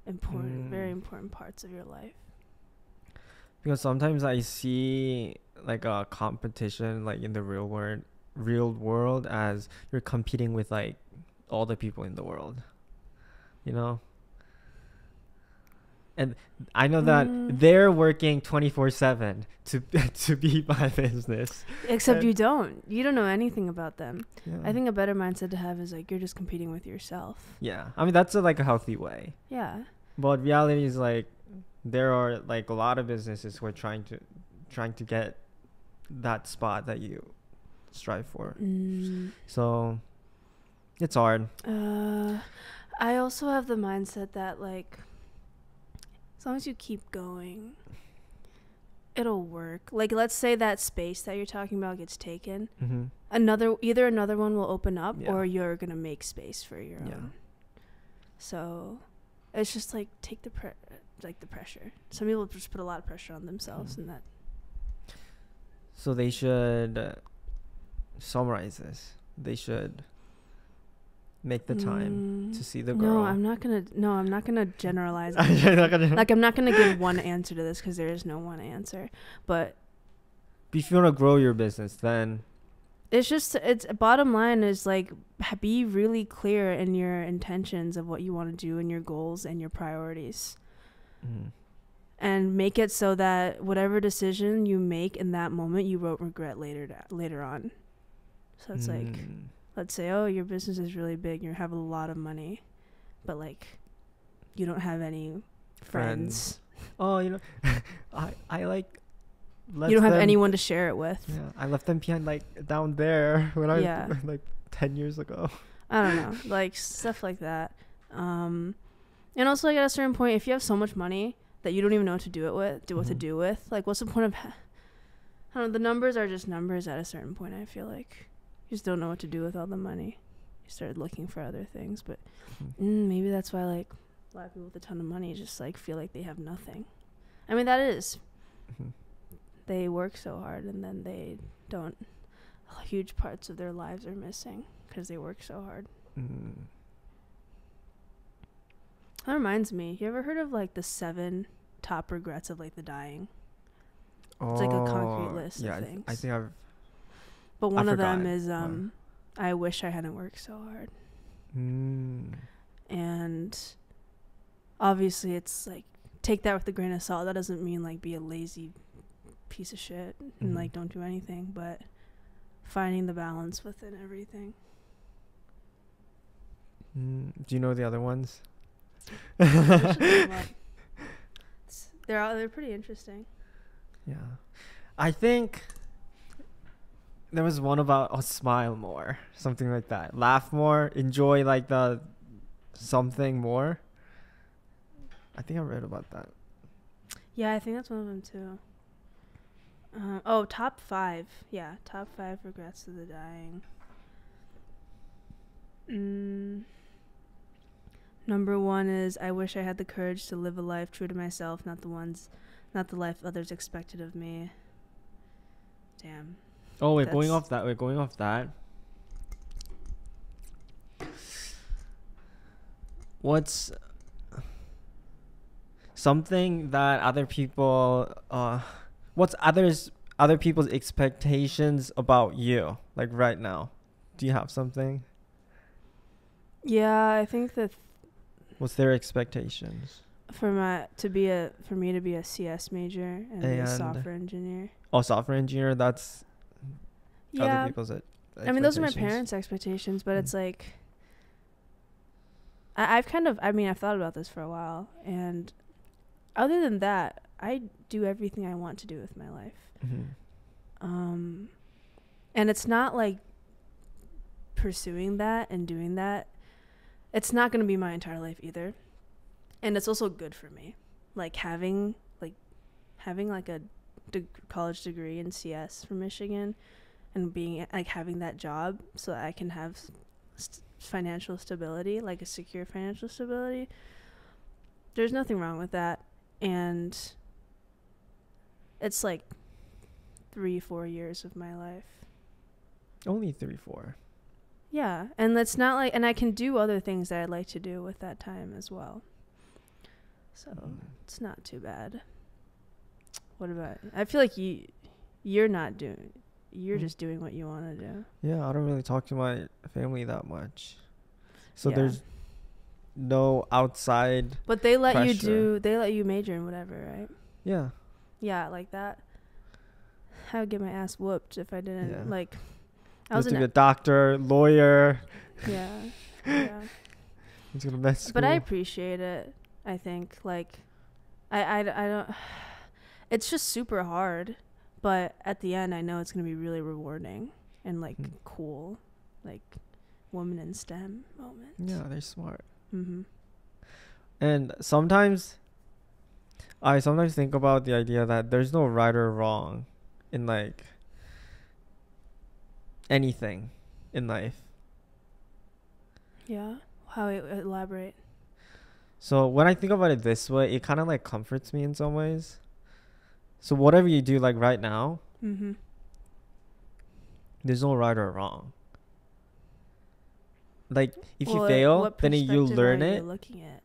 very important parts of your life. Because sometimes I see like a competition like in the real world as you're competing with like all the people in the world, and I know that they're working 24/7 to be my business. Except you don't know anything about them. Yeah. I think a better mindset to have is like you're just competing with yourself. Yeah, I mean that's like a healthy way. Yeah. But reality is like there are like a lot of businesses who are trying to get that spot that you strive for. So it's hard. I also have the mindset that like as long as you keep going, it'll work. Like let's say that space that you're talking about gets taken, either another one will open up, or you're gonna make space for your own. So it's just like take the pressure. Some people just put a lot of pressure on themselves, and that. So they should summarize this. They should make the time to see the No, girl? I'm not gonna generalize. You're not gonna- Like, I'm not gonna give one answer to this because there is no one answer. But if you want to grow your business, then it's bottom line is like, be really clear in your intentions of what you want to do and your goals and your priorities. And make it so that whatever decision you make in that moment, you won't regret later on. So it's like, let's say, oh, your business is really big, you have a lot of money, but like, you don't have any friends. Oh, you know, I like. You don't have anyone to share it with. Yeah, I left them behind, like down there when I like 10 years ago. I don't know, like stuff like that. And also, like, at a certain point, if you have so much money that you don't even know what to do with, like, what's the point of? I don't know. The numbers are just numbers at a certain point. I feel like you just don't know what to do with all the money. You started looking for other things, but maybe that's why, like, a lot of people with a ton of money just like feel like they have nothing. I mean, that is. They work so hard and then they don't. Huge parts of their lives are missing because they work so hard. That reminds me. You ever heard of like the 7 top regrets of like the dying? It's like a concrete list of things. I think I've. But one of them is I wish I hadn't worked so hard. And obviously it's like, take that with a grain of salt. That doesn't mean like be a lazy piece of shit and like don't do anything, but finding the balance within everything. Do you know the other ones? They're pretty interesting. Yeah, I think there was one about smile more, something like that. Laugh more, enjoy like the something more. I think I read about that. Yeah, I think that's one of them too. Top 5. Yeah, top 5 regrets of the dying. Number 1 is I wish I had the courage to live a life true to myself, not the life others expected of me. Damn. Oh, we're going off that. What's something that other people what's other people's expectations about you, like right now? Do you have something? Yeah, I think that what's their expectations for me to be a CS major and be a software engineer. Oh, software engineer, that's other people's expectations. I mean, those are my parents' expectations, but it's like I've thought about this for a while, and other than that, I do everything I want to do with my life. And it's not like pursuing that and doing that. It's not going to be my entire life either. And it's also good for me. Like having like a college degree in CS from Michigan and being like having that job so that I can have financial stability, like a secure financial stability. There's nothing wrong with that. And it's like 3-4 years of my life. Only 3-4. Yeah, and it's not like, and I can do other things that I'd like to do with that time as well. So it's not too bad. What about? I feel like you're not doing. You're just doing what you want to do. Yeah, I don't really talk to my family that much, so there's no outside. But they let pressure. you do. They let you major in whatever, right? Yeah. Yeah, like that. I would get my ass whooped if I didn't. Yeah. Like, I was to be a doctor, lawyer. Yeah. Yeah. He's gonna mess school. But I appreciate it. I think like, I don't. It's just super hard, but at the end, I know it's gonna be really rewarding and like cool, like woman in STEM moment. Yeah, they're smart. Mm-hmm. And I sometimes think about the idea that there's no right or wrong in like anything in life. Yeah. How elaborate? So when I think about it this way, it kind of like comforts me in some ways. So whatever you do like right now, there's no right or wrong. like if you Well, fail, what then you perspective learn are you it. looking at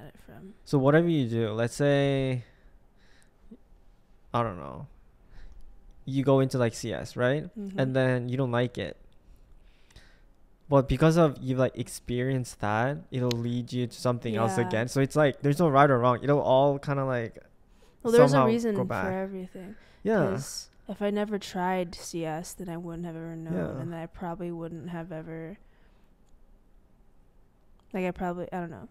it from? So whatever you do, let's say, I don't know, you go into like CS, right? Mm-hmm. And then you don't like it. But because of you like experienced that, it'll lead you to something else Yeah. again. So it's like there's no right or wrong. It'll all kind of like Well, there's a somehow go reason for back. everything. Yeah. Because if I never tried CS, then I wouldn't have ever known, Yeah. and then I probably wouldn't have ever. I don't know.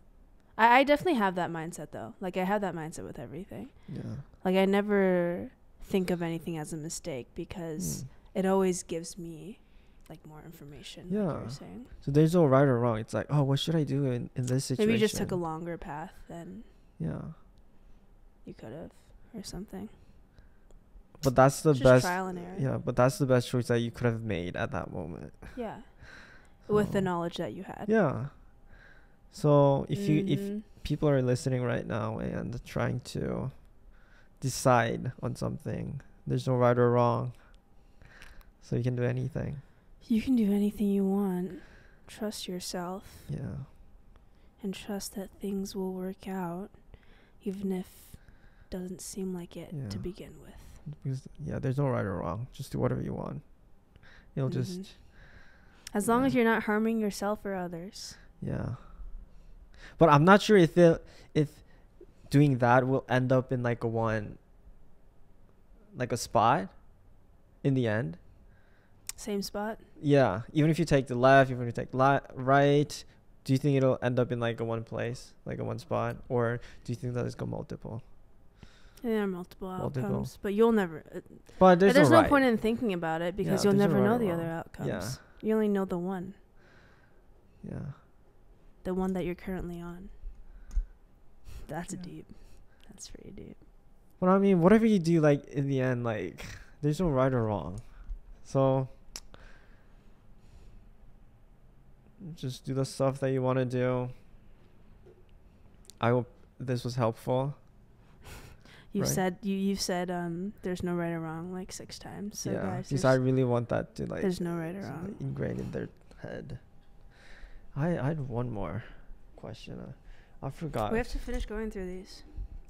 I definitely have that mindset though. Like I have that mindset with everything. Yeah. Like I never think of anything as a mistake because it always gives me like more information. Yeah. Like you were saying. So there's no right or wrong. It's like, oh, what should I do in this situation? Maybe you just took a longer path than you could have, or something. But that's the It's best. just trial and error. Yeah, but that's the best choice that you could have made at that moment. Yeah. With the knowledge that you had. Yeah. So if Mm-hmm. people are listening right now and trying to decide on something, there's no right or wrong. So you can do anything. You can do anything you want. Trust yourself. Yeah. And trust that things will work out, even if it doesn't seem like it to begin with. Because, there's no right or wrong. Just do whatever you want. It'll just... As long as you're not harming yourself or others. Yeah. But I'm not sure if doing that will end up in like a spot in the end. Same spot? Yeah. Even if you take the left, even if you take right, do you think it'll end up in like a one place, like a one spot? Or do you think that it's got multiple? There are multiple outcomes, but you'll never. But there's no no point in thinking about it because you'll never know the other outcomes. Yeah. You only know the one. Yeah. The one that you're currently on. That's deep. That's pretty deep. But I mean, whatever you do, like in the end, like there's no right or wrong. So just do the stuff that you want to do. I hope this was helpful. You've said there's no right or wrong like 6 times. So guys, because I really want that to like there's no right or wrong ingrained in their head. I had one more question. I forgot. We have to finish going through these.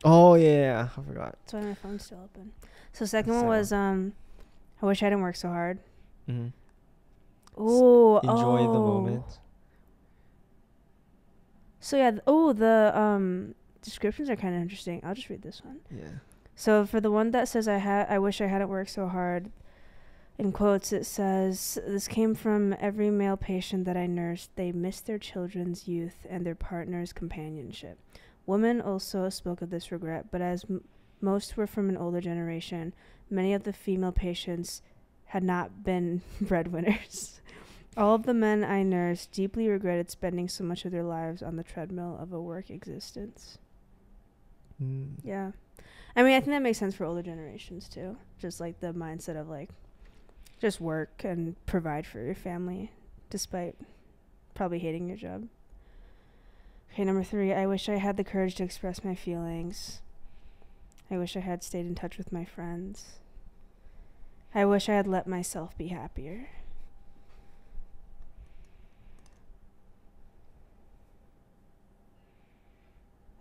Oh yeah, I forgot. That's why my phone's still open. So second one was I wish I didn't work so hard. Mm-hmm. Oh, enjoy the moment. So yeah, the descriptions are kind of interesting. I'll just read this one. Yeah. So for the one that says I wish I hadn't worked so hard, in quotes it says, this came from every male patient that I nursed. They missed their children's youth and their partner's companionship. Women also spoke of this regret, but as most were from an older generation, many of the female patients had not been breadwinners. All of the men I nursed deeply regretted spending so much of their lives on the treadmill of a work existence. Yeah. I mean, I think that makes sense for older generations too. Just like the mindset of like, just work and provide for your family, despite probably hating your job. Okay, number 3, I wish I had the courage to express my feelings. I wish I had stayed in touch with my friends. I wish I had let myself be happier.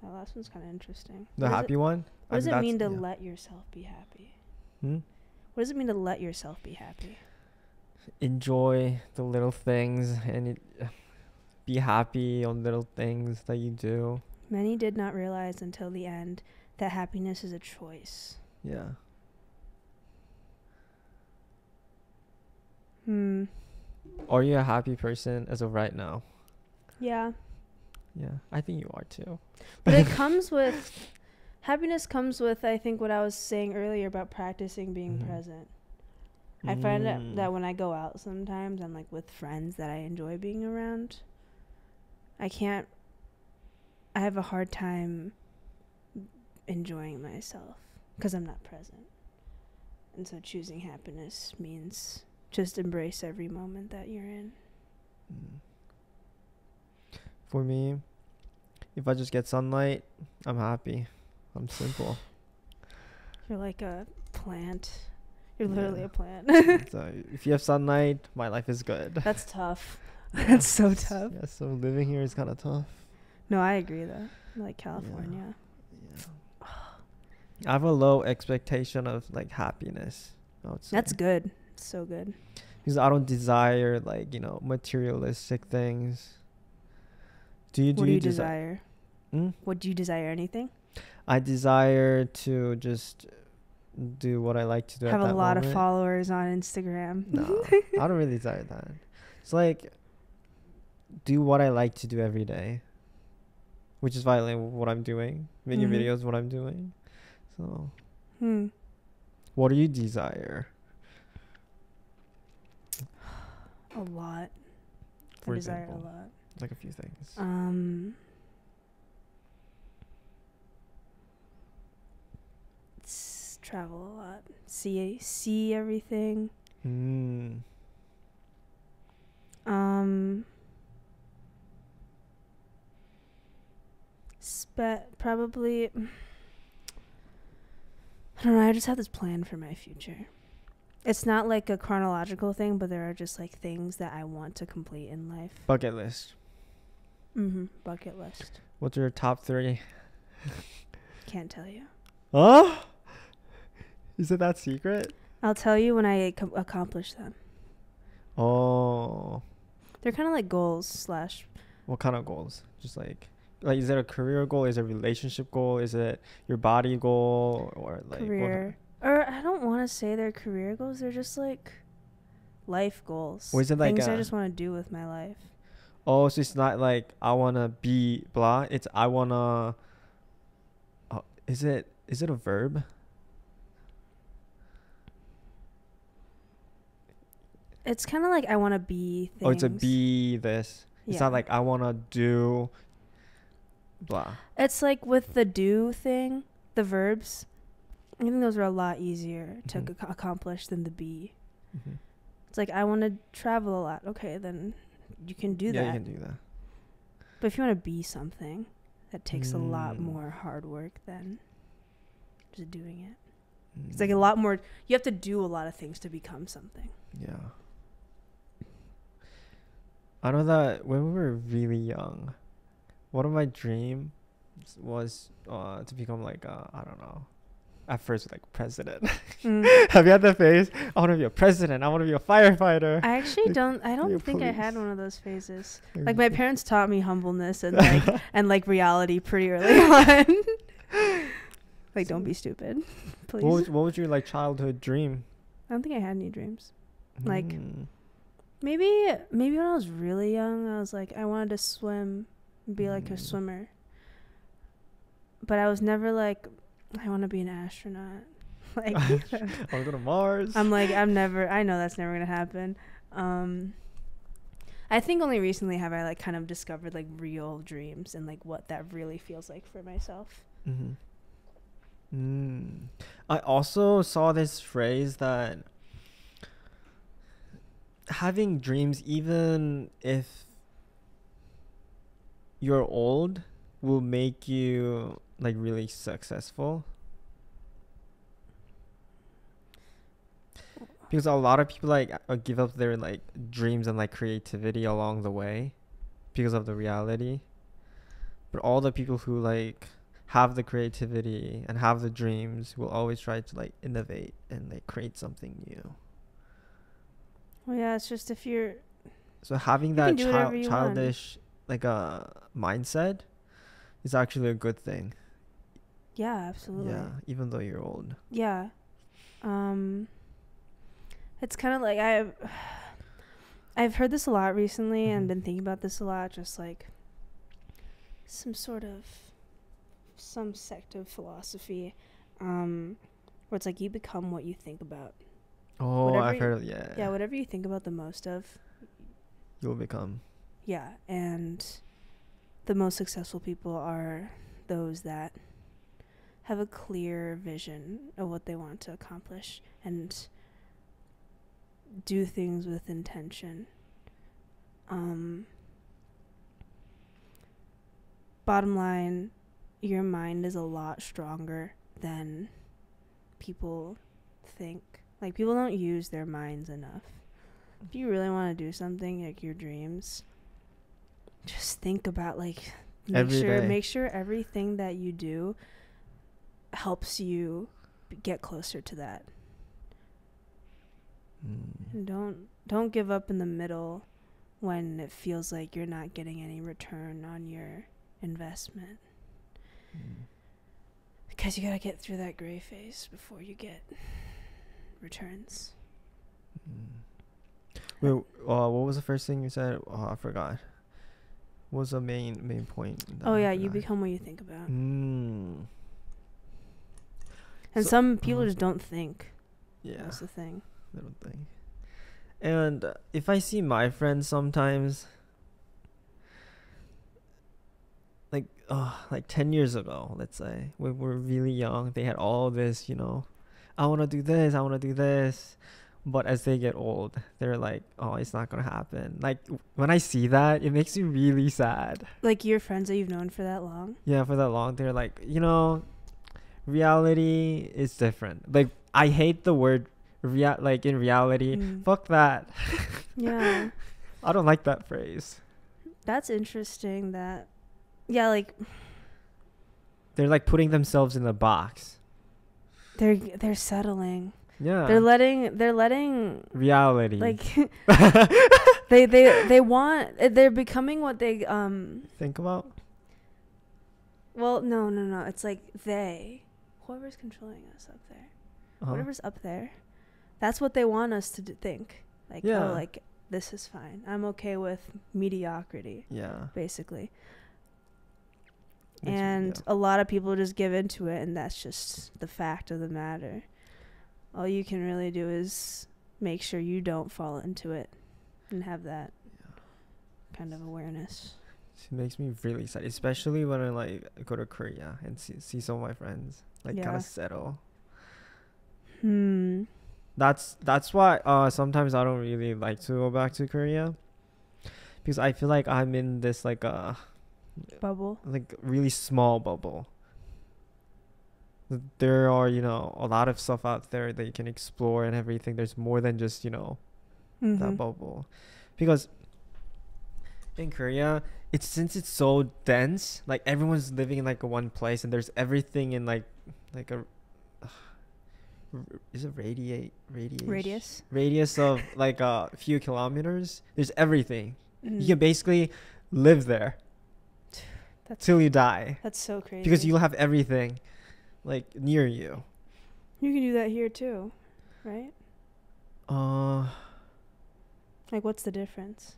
That last one's kind of interesting. The happy one? What does it mean to let yourself be happy? What does it mean to let yourself be happy? Enjoy the little things and be happy on little things that you do. Many did not realize until the end that happiness is a choice. Yeah. Are you a happy person as of right now? Yeah. Yeah, I think you are too. But it comes with... Happiness comes with, I think, what I was saying earlier about practicing being present. I find that when I go out sometimes, I'm like with friends that I enjoy being around. I have a hard time enjoying myself because I'm not present. And so choosing happiness means just embrace every moment that you're in. For me, if I just get sunlight, I'm happy. I'm simple. You're like a plant. You're literally a plant. So if you have sunlight, my life is good. That's tough. That's so tough. Yeah, so living here is kind of tough. No, I agree though. Like California. Yeah. I have a low expectation of like happiness, I would say. That's good. So good. Because I don't desire like, materialistic things. Do What do you desire? desire? What do you desire? Anything? I desire to just do what I like to do Have at that a lot moment. of followers on Instagram. No, I don't really desire that. It's like do what I like to do every day, which is violent what I'm doing. Making videos, what I'm doing. So, what do you desire? A lot. For I desire example, a lot. like a few things. Travel a lot. See everything. Probably. I don't know. I just have this plan for my future. It's not like a chronological thing, but there are just like things that I want to complete in life. Bucket list. Bucket list. What's your top 3? Can't tell you. Huh? Is it that secret? I'll tell you when I accomplish them. Oh. They're kind of like goals / What kind of goals? Just like is it a career goal? Is it a relationship goal? Is it your body goal or like career? Or I don't want to say they're career goals. They're just like life goals. Or is it like things I just want to do with my life? Oh, so it's not like I wanna be blah. It's I wanna. Is it a verb? It's kind of like I want to be things. Oh, it's a be this. It's not like I wanna do blah. It's like with the do thing, the verbs. I think those are a lot easier to accomplish than the be. It's like I want to travel a lot. Okay, then you can do that. Yeah, you can do that. But if you want to be something, that takes a lot more hard work than just doing it. It's like a lot more. You have to do a lot of things to become something. Yeah. I know that when we were really young, one of my dreams was to become like I don't know. At first, like president. Have you had that phase? I want to be a president. I want to be a firefighter. I actually like, don't. I don't think I had one of those phases. Like my parents taught me humbleness and like and reality pretty early on. Like, don't be stupid, please. What was your like childhood dream? I don't think I had any dreams. Like maybe when I was really young, I was like I wanted to swim, and be like a swimmer. But I was never like, I want to be an astronaut. Like, I want to go to Mars. I'm like, I know that's never going to happen. I think only recently have I like kind of discovered like real dreams and like what that really feels like for myself. I also saw this phrase that having dreams, even if you're old, will make you like really successful. Because a lot of people like give up their like dreams and like creativity along the way because of the reality. But all the people who like have the creativity and have the dreams will always try to like innovate and like create something new. Well, yeah, it's just if you're so having that childish like a mindset is actually a good thing. Yeah, absolutely. Yeah, even though you're old. Yeah. It's kind of like I've heard this a lot recently and been thinking about this a lot, just like some sect of philosophy where it's like you become what you think about. Oh, I've heard of, yeah, whatever you think about the most of, you'll become. Yeah, and the most successful people are those that have a clear vision of what they want to accomplish and do things with intention. Bottom line, your mind is a lot stronger than people think. Like, people don't use their minds enough. if you really want to do something like your dreams, just think about like make sure everything that you do helps you get closer to that. And don't give up in the middle when it feels like you're not getting any return on your investment. Because you gotta get through that gray phase before you get returns. Wait, what was the first thing you said? Oh, I forgot. What was the main point? Oh yeah, you become what you think about. And some people just don't think. Yeah, that's the thing. I don't think. And if I see my friends sometimes, like 10 years ago, let's say, when we were really young, they had all this, I want to do this, I want to do this. But as they get old, they're like, oh, it's not going to happen. Like, when I see that, it makes me really sad. Like your friends that you've known for that long? Yeah, for that long. They're like, reality is different. Like, I hate the word, in reality. Fuck that. Yeah. I don't like that phrase. That's interesting that, yeah, like. They're like putting themselves in a box. They're settling. Yeah. They're letting reality. Like they're becoming what they think about. Well, no. It's like whoever's controlling us up there. Whatever's up there. That's what they want us to think. Like, oh, like this is fine. I'm okay with mediocrity. Yeah. Basically. And a lot of people just give into it, and that's just the fact of the matter. All you can really do is make sure you don't fall into it and have that kind of awareness. It makes me really sad, especially when I like go to Korea and see some of my friends kind of settle. That's why sometimes I don't really like to go back to Korea, because I feel like I'm in this like a bubble, like really small bubble. There are, a lot of stuff out there that you can explore and everything. There's more than just, that bubble. Because in Korea, since it's so dense, like everyone's living in like a one place, and there's everything in like a is it radius of like a few kilometers. There's everything. You can basically live there till you die. That's so crazy. Because you'll have everything like near you. You can do that here too, right? Like, what's the difference?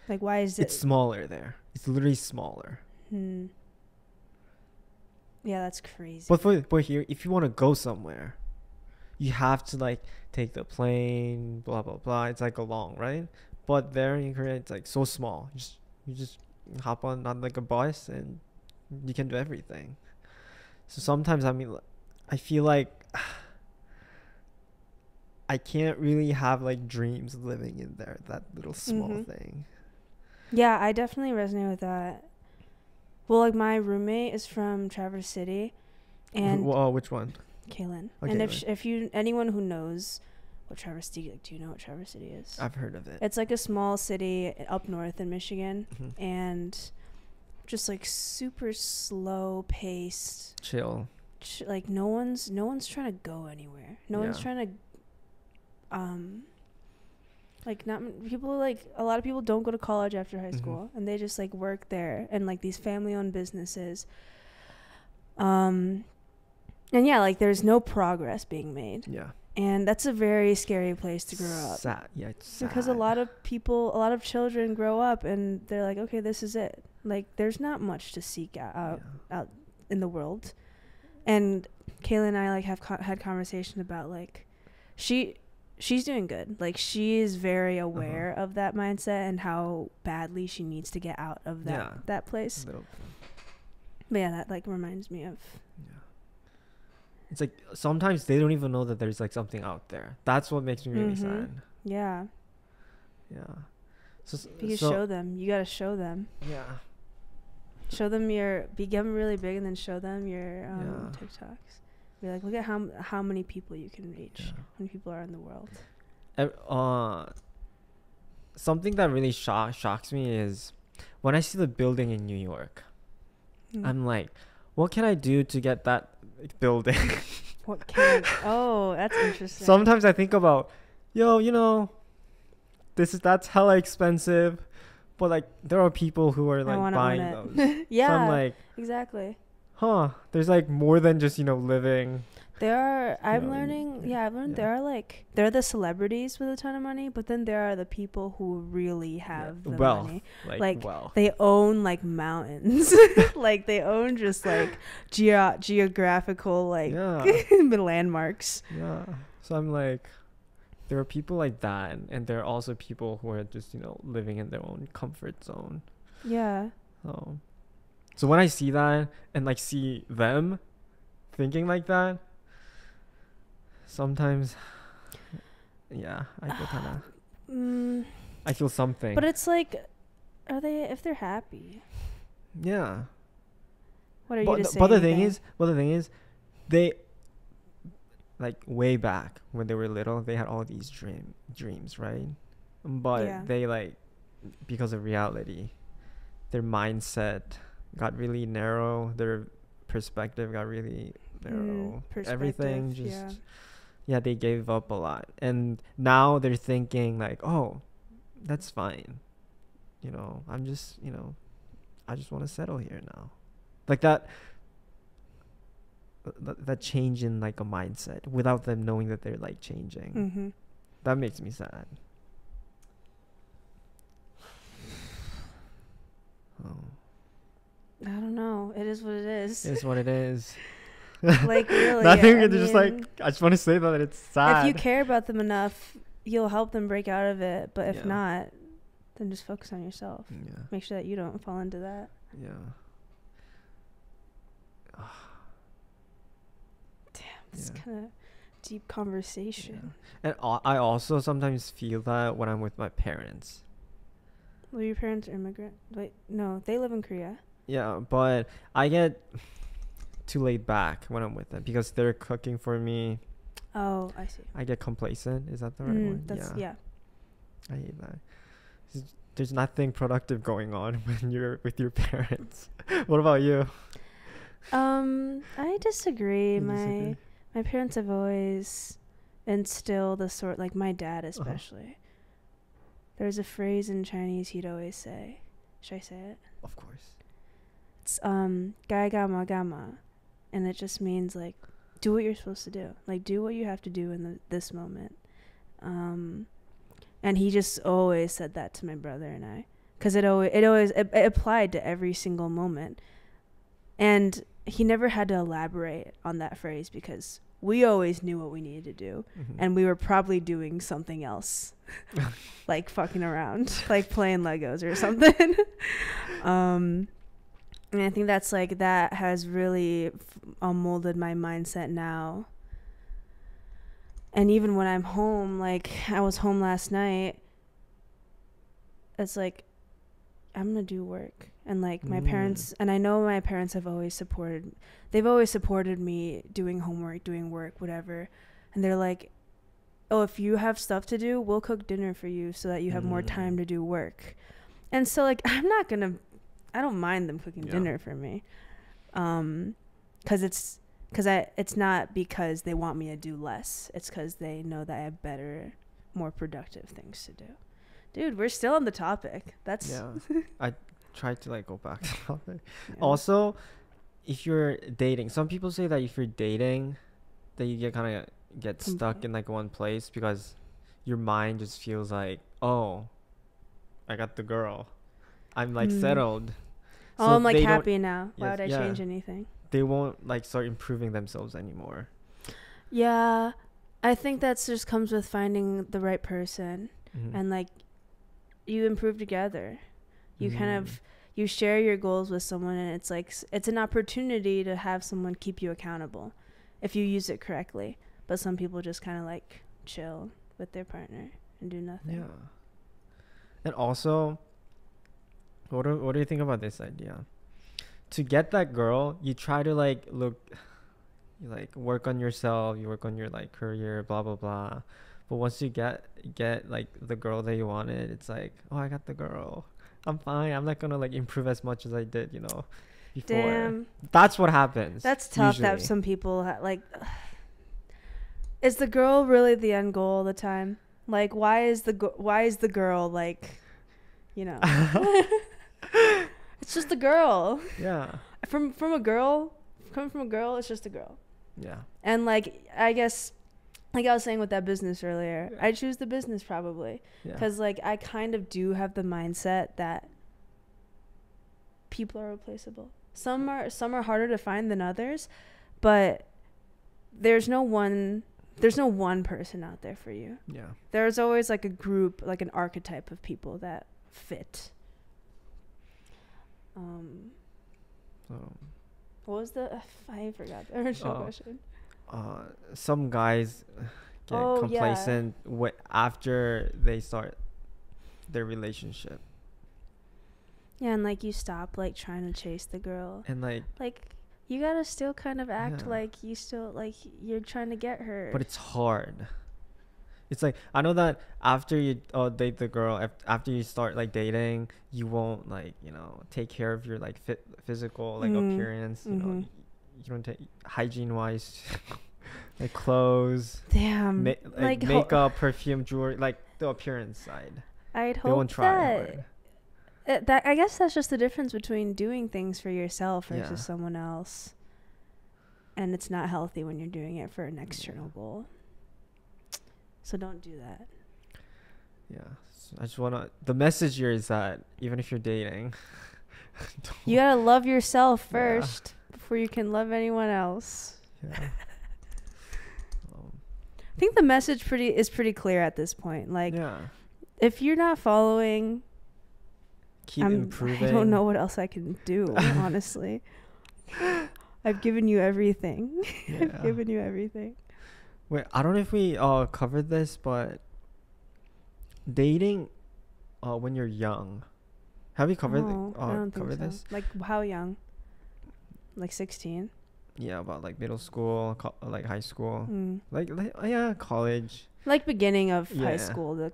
Like, why is it? It's smaller there. It's literally smaller. Yeah, that's crazy. But here, if you want to go somewhere, you have to like take the plane, blah blah blah. It's like a long, right? But there in Korea, it's like so small. You just hop on like a bus and you can do everything. So sometimes, I feel like I can't really have like dreams living in there, that little small thing. Yeah, I definitely resonate with that. Well, like my roommate is from Traverse City, and which one? Kaylin. Okay, and if anyone who knows what Traverse City, like, do you know what Traverse City is? I've heard of it. It's like a small city up north in Michigan, and just like super slow paced, chill. Like no one's trying to go anywhere. No one's trying to like not people like a lot of people don't go to college after high school, and they just like work there, and like these family owned businesses, and like there's no progress being made. And that's a very scary place to grow up. Sad. Yeah, it's sad. Because a lot of children grow up and they're like, okay, this is it. Like, there's not much to seek out in the world. And Kayla and I like have had conversation about like, she's doing good. Like, she is very aware of that mindset and how badly she needs to get out of that place. But yeah, that like reminds me of. It's like sometimes they don't even know that there's like something out there. That's what makes me really sad. Yeah. So show them. You gotta show them. Yeah. Show them become really big, and then show them your TikToks. Be like, look at how many people you can reach. How many people are in the world. something that really shocks me is when I see the building in New York. I'm like, what can I do to get that building? What can? Oh, that's interesting. Sometimes I think about, yo, you know, that's hella expensive, but like there are people who are like buying those. Yeah, so I'm like, exactly. There's like more than just, you know, living. There are, I've learned there are the celebrities with a ton of money, but then there are the people who really have the money. Like they own like mountains. Like they own just like geographical like landmarks. Yeah. So I'm like, there are people like that, and there are also people who are just, you know, living in their own comfort zone. Yeah. So when I see that and like see them thinking like that, sometimes, yeah, I feel kind of, I feel something. But it's like, if they're happy? Yeah. What are you to say? But the thing is, they, like way back when they were little, they had all these dreams, right? But they like, because of reality, their mindset got really narrow. Their perspective got really narrow. Everything just, they gave up a lot. And now they're thinking like, oh, that's fine. You know, I'm just, you know, I just want to settle here now. Like that change in like a mindset without them knowing that they're like changing. That makes me sad. I don't know. It is what it is. It is what it is. Like really. Nothing. Just like, I just want to say that it's sad. If you care about them enough, you'll help them break out of it. But if not, then just focus on yourself. Yeah. Make sure that you don't fall into that. Yeah. Damn, this is kind of deep conversation. Yeah. And I also sometimes feel that when I'm with my parents. Well, your parents are immigrant. Wait, no, they live in Korea. Yeah, but I get too laid back when I'm with them because they're cooking for me. Oh, I see. I get complacent. Is that the right word? Yeah. I hate that. There's nothing productive going on when you're with your parents. What about you? I disagree. My parents have always instilled the sort, like my dad especially. There's a phrase in Chinese he'd always say. Should I say it? Of course. It's gai gama gama, and it just means like do what you're supposed to do. Like do what you have to do in this moment. And he just always said that to my brother and I, because it applied to every single moment, and he never had to elaborate on that phrase because we always knew what we needed to do, and we were probably doing something else, like fucking around, like playing Legos or something. And I think that's like, that has really molded my mindset now. And even when I'm home, like I was home last night, it's like, I'm going to do work. And like my parents, and I know my parents have always supported me doing homework, doing work, whatever. And they're like, oh, if you have stuff to do, we'll cook dinner for you so that you have more time to do work. And so like, I don't mind them cooking dinner for me. It's not because they want me to do less. It's because they know that I have better, more productive things to do. Dude, we're still on the topic. I tried to like go back to the topic. Yeah. Also, if you're dating, some people say that if you're dating, that you get stuck in like one place because your mind just feels like, oh, I got the girl. I'm like settled. Oh, so I'm like happy now. Why would I change anything? They won't like start improving themselves anymore. Yeah, I think that just comes with finding the right person, and like you improve together. You you share your goals with someone, and it's like it's an opportunity to have someone keep you accountable if you use it correctly. But some people just kind of like chill with their partner and do nothing. Yeah. And also, what do you think about this idea? To get that girl, you try to you like work on yourself, you work on your like career, blah blah blah. But once you get like the girl that you wanted, it's like, oh, I got the girl. I'm fine. I'm not gonna like improve as much as I did, before. Damn. That's what happens. That's tough. Usually. That some people like. Is the girl really the end goal all the time? Like, why is the girl like, it's just a girl. Yeah. From a girl, coming from a girl, it's just a girl. Yeah. And like, I guess, like I was saying with that business earlier, yeah. I choose the business probably because like I kind of do have the mindset that people are replaceable. Some are harder to find than others, but there's no one person out there for you. Yeah. There's always like a group, like an archetype of people that fit. What was I forgot the original question. Some guys get complacent after they start their relationship. Yeah, and like you stop like trying to chase the girl. And like you gotta still kind of act like you still like you're trying to get her. But it's hard. It's like, I know that after you date the girl, after you start like dating, you won't like, take care of your like physical like appearance. You don't take hygiene wise, like clothes. Damn. Like makeup, perfume, jewelry, like the appearance side. I'd hope won't try that I guess that's just the difference between doing things for yourself versus someone else. And it's not healthy when you're doing it for an external goal. So don't do that. Yeah. So I just the message here is that even if you're dating, you gotta love yourself first before you can love anyone else. Yeah. I think the message is pretty clear at this point. Like, if you're not following, keep improving. I don't know what else I can do, honestly. I've given you everything. I've given you everything. Wait, I don't know if we covered this, but dating when you're young. Have you covered I don't think so. this? Like how young? Like 16? Yeah, about like middle school, like high school. Like college. Like beginning of high school to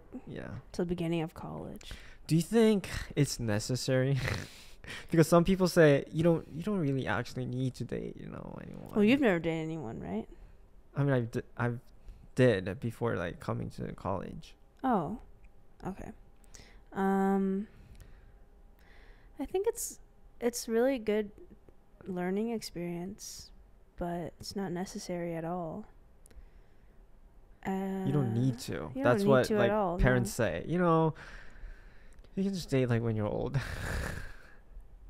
the beginning of college. Do you think it's necessary? Because some people say you don't really actually need to date, anyone. Well, you've never dated anyone, right? I mean, I did before like coming to college. Oh, okay. I think it's really good learning experience, but it's not necessary at all. You don't need to. That's what like parents say. You can just date like when you're old.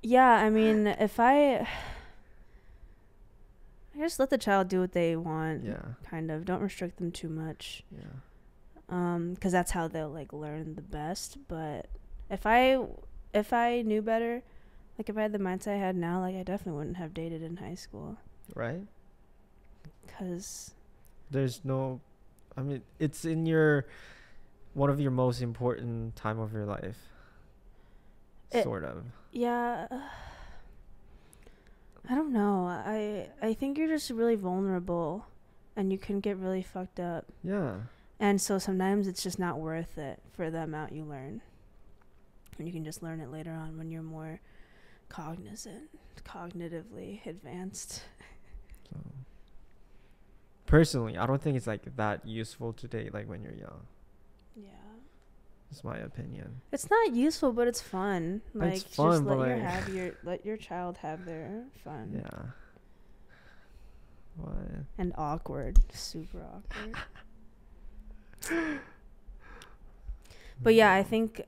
Yeah, I mean, if I just let the child do what they want. Yeah. Kind of. Don't restrict them too much. Yeah. 'Cause that's how they'll like learn the best. But if I knew better, like if I had the mindset I had now, like I definitely wouldn't have dated in high school. Right. 'Cause there's no, I mean, it's in one of your most important time of your life. Sort of. Yeah. I don't know. I think you're just really vulnerable and you can get really fucked up. Yeah. And so sometimes it's just not worth it for the amount you learn. And you can just learn it later on when you're more cognitively advanced. So, personally, I don't think it's like that useful to date like when you're young. Yeah. That's my opinion. It's not useful, but it's fun. Like it's fun, just let your child have their fun. Yeah. What? And awkward, super awkward. But yeah, I think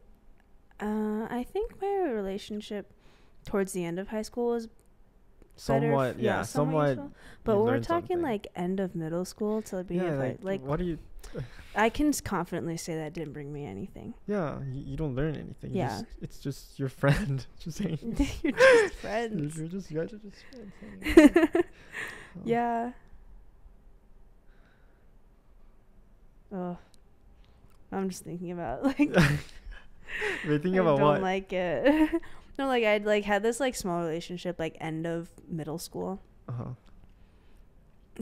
my relationship towards the end of high school was somewhat better. Somewhat. But we're talking something. Like end of middle school to the beginning of like what do you? I can confidently say that didn't bring me anything. Yeah, you don't learn anything. Yeah, it's just your friend. Just saying. You're just friends. You guys are just friends. Yeah. Oh, I'm just thinking about like. You're thinking about what? I don't like it. No, like I'd like had this like small relationship like end of middle school. And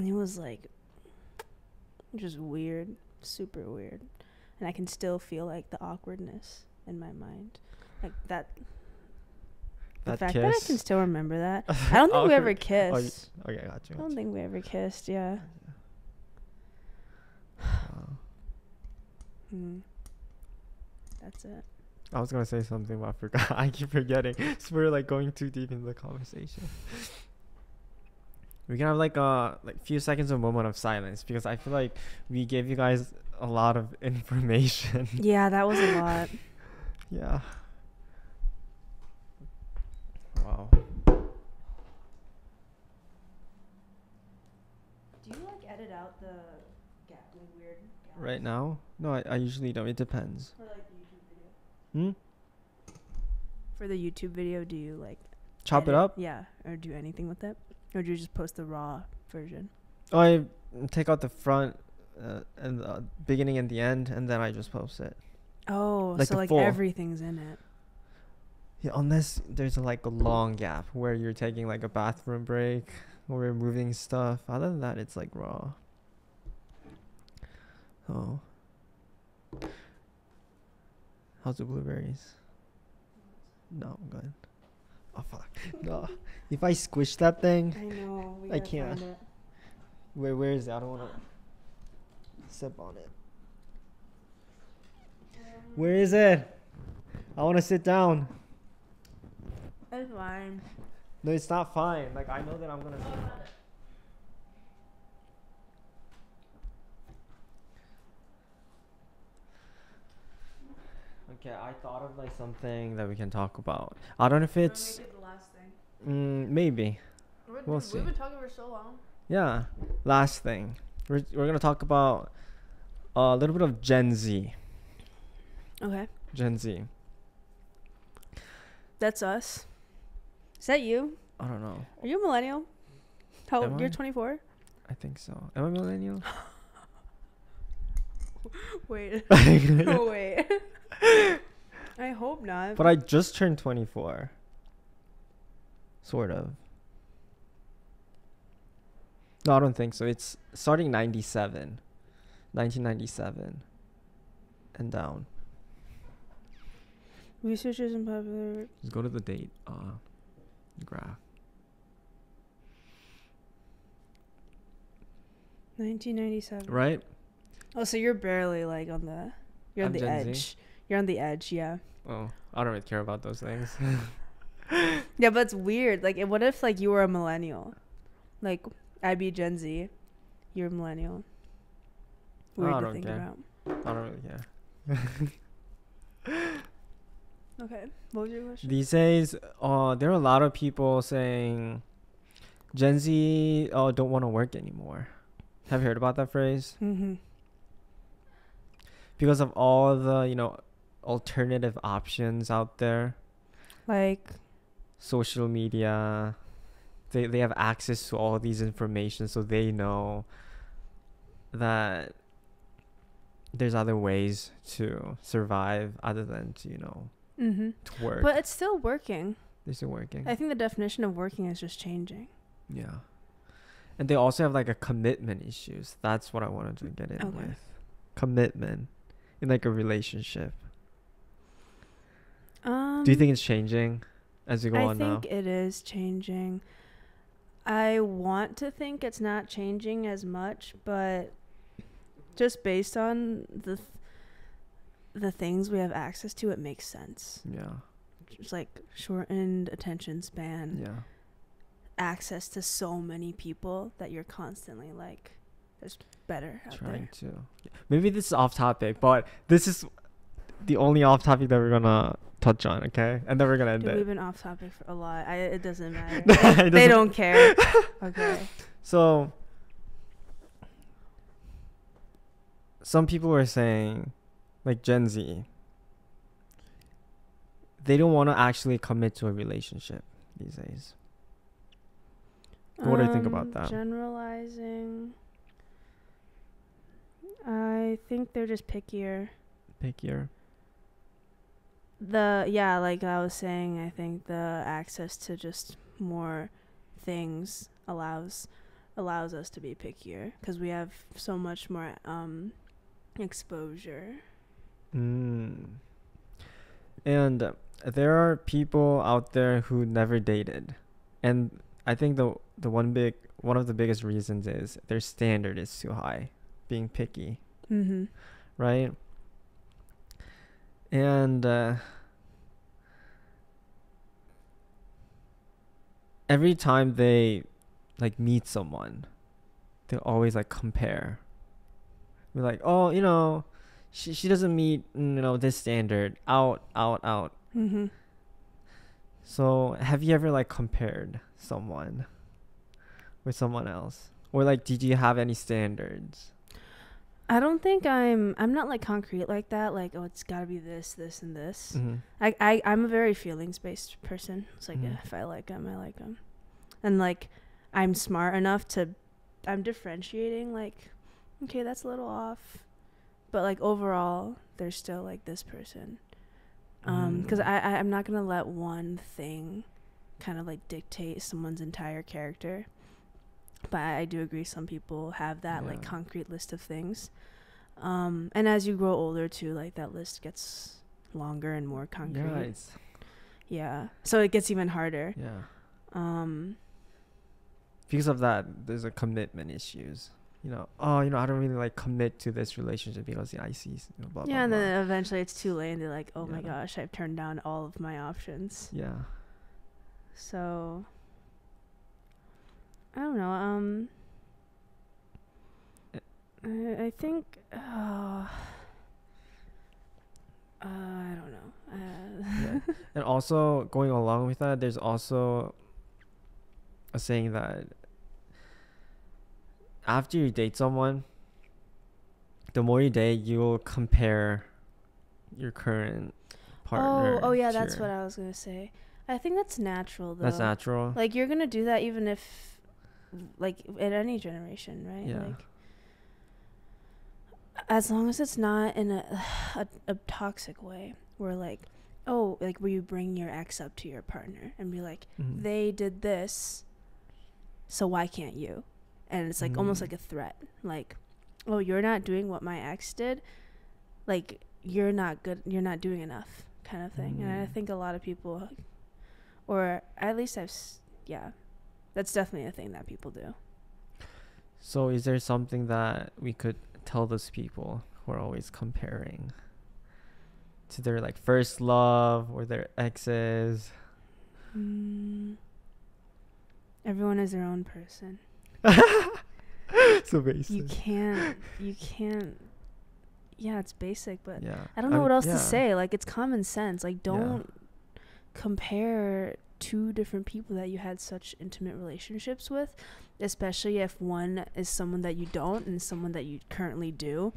it was like just weird. super weird, and I can still feel like the awkwardness in my mind, like that. The That fact kiss. that I can still remember that. I don't think we ever kissed. Okay, got you. I don't think we ever kissed. Yeah. Wow. That's it. I was gonna say something, but I forgot. I keep forgetting. So we're like going too deep into the conversation. We can have like a few seconds of moment of silence because I feel like we gave you guys a lot of information. Yeah, that was a lot. Yeah. Wow. Do you like edit out the weird gaps? Right now? No, I usually don't. It depends. For like the YouTube video. For the YouTube video, do you like Chop edit? it up? Yeah, or do anything with it, or do you just post the raw version? Oh, I take out the front and the beginning and the end, and then I just post it. Oh, Like so the like full. everything's in it. Yeah, unless there's like a long gap where you're taking like a bathroom break or you're moving stuff. Other than that, it's like raw. Oh. How's the blueberries? No, I'm good. Oh fuck. No. If I squish that thing, I know. I can't. Where is it? I don't wanna sip on it. Where is it? I wanna sit down. It's fine. No, it's not fine. Like I know that I'm gonna. Okay, I thought of like something that we can talk about. I don't know if it's. Make it the last thing. Maybe. We'll see. We've been talking for so long. Yeah. Last thing, we're gonna talk about a little bit of Gen Z. Okay. Gen Z. That's us. Is that you? I don't know. Are you a millennial? How Am you're I? 24? I think so. Am I millennial? Wait. Oh, wait. I hope not. But I just turned 24. Sort of. No, I don't think so. It's starting 1997 and down. Researchers and popular. Just go to the date graph. 1997. Right? Oh, so you're barely like on the. You're on I'm the Gen edge. Z. You're on the edge, yeah. Oh, I don't really care about those things. Yeah, but it's weird. Like, what if like you were a millennial? Like, I'd be Gen Z. You're a millennial. Weird I to don't think care. about. I don't really care. Okay. What was your question? These days, there are a lot of people saying Gen Z don't want to work anymore. Have you heard about that phrase? Mm-hmm. Because of all the, alternative options out there. Like, Social media. They have access to all these information, so they know that there's other ways to survive other than to, mm-hmm. to work. But it's still working. They're still working. I think the definition of working is just changing. Yeah. And they also have like a commitment issues. That's what I wanted to get in Okay. with. Commitment in like a relationship. Do you think it's changing as you go on now? I think it is changing. I want to think it's not changing as much, but just based on the things we have access to, it makes sense. Yeah. Just like shortened attention span, Yeah. access to so many people that you're constantly like, there's better out Trying there. to. Maybe this is off topic, but this is the only off topic that we're gonna touch on, okay? And then we're gonna end Dude, it. we've been off topic for a lot. It doesn't matter. It They doesn't- don't care. Okay. So some people were saying, like Gen Z, they don't want to actually commit to a relationship these days. What do you think about that? Generalizing. I think they're just pickier. Pickier. Like I was saying, I think the access to just more things allows us to be pickier because we have so much more exposure. And there are people out there who never dated, and I think the one of the biggest reasons is their standard is too high, being picky, right? And every time they like meet someone, they always like compare. We're like, oh, she doesn't meet this standard. Out. So have you ever like compared someone with someone else, or like did you have any standards? I don't think I'm not like concrete like that, like, oh, it's got to be this and this. I'm a very feelings based person. It's like, if I like them, I like them. And like I'm smart enough to I'm differentiating, like, okay, that's a little off, but like overall there's still like this person, because I'm not gonna let one thing kind of like dictate someone's entire character. But I do agree some people have that like concrete list of things, and as you grow older too, like that list gets longer and more concrete. So it gets even harder. Because of that, there's a commitment issues. I don't really like commit to this relationship because I see blah, blah, and blah. then eventually it's too late and they're like, oh my gosh, I've turned down all of my options. So I don't know. I think I don't know. And also going along with that, there's also a saying that after you date someone, the more you date, you'll compare your current partner. Oh yeah, that's what I was gonna say. I think that's natural though. That's natural. Like you're gonna do that even if, like, in any generation, right? Yeah. Like, as long as it's not in a toxic way, where like, oh, like where you bring your ex up to your partner and be like, they did this, so why can't you? And it's like almost like a threat, like, oh, you're not doing what my ex did, like you're not good, you're not doing enough, kind of thing. And I think a lot of people, or at least that's definitely a thing that people do. So is there something that we could tell those people who are always comparing to their like first love or their exes? Everyone is their own person. So basic. You can't it's basic, but I don't I know mean, what else to say. Like, it's common sense. Like, don't compare two different people that you had such intimate relationships with, especially if one is someone that you don't and someone that you currently do.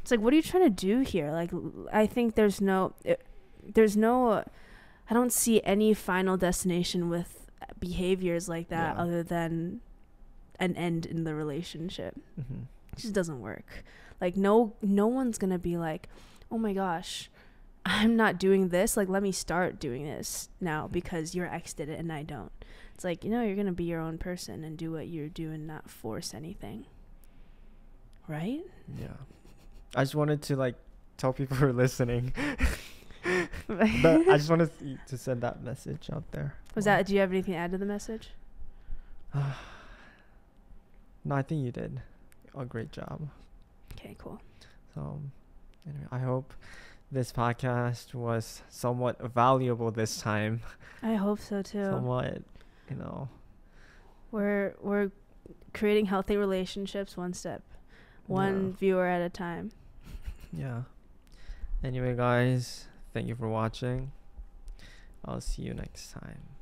It's like, what are you trying to do here? Like, I think there's no I don't see any final destination with behaviors like that other than an end in the relationship. It just doesn't work. Like, no one's gonna be like, oh my gosh, I'm not doing this, like, let me start doing this now because your ex did it and I don't. It's like, you're gonna be your own person and do what you do and not force anything, right? I just wanted to like tell people who are listening but I just wanted to send that message out there. Do you have anything to add to the message? No, I think you did a great job. Okay, cool. So anyway, I hope this podcast was somewhat valuable this time. I hope so too. Somewhat, We're creating healthy relationships one step, one viewer at a time. Anyway, guys, thank you for watching. I'll see you next time.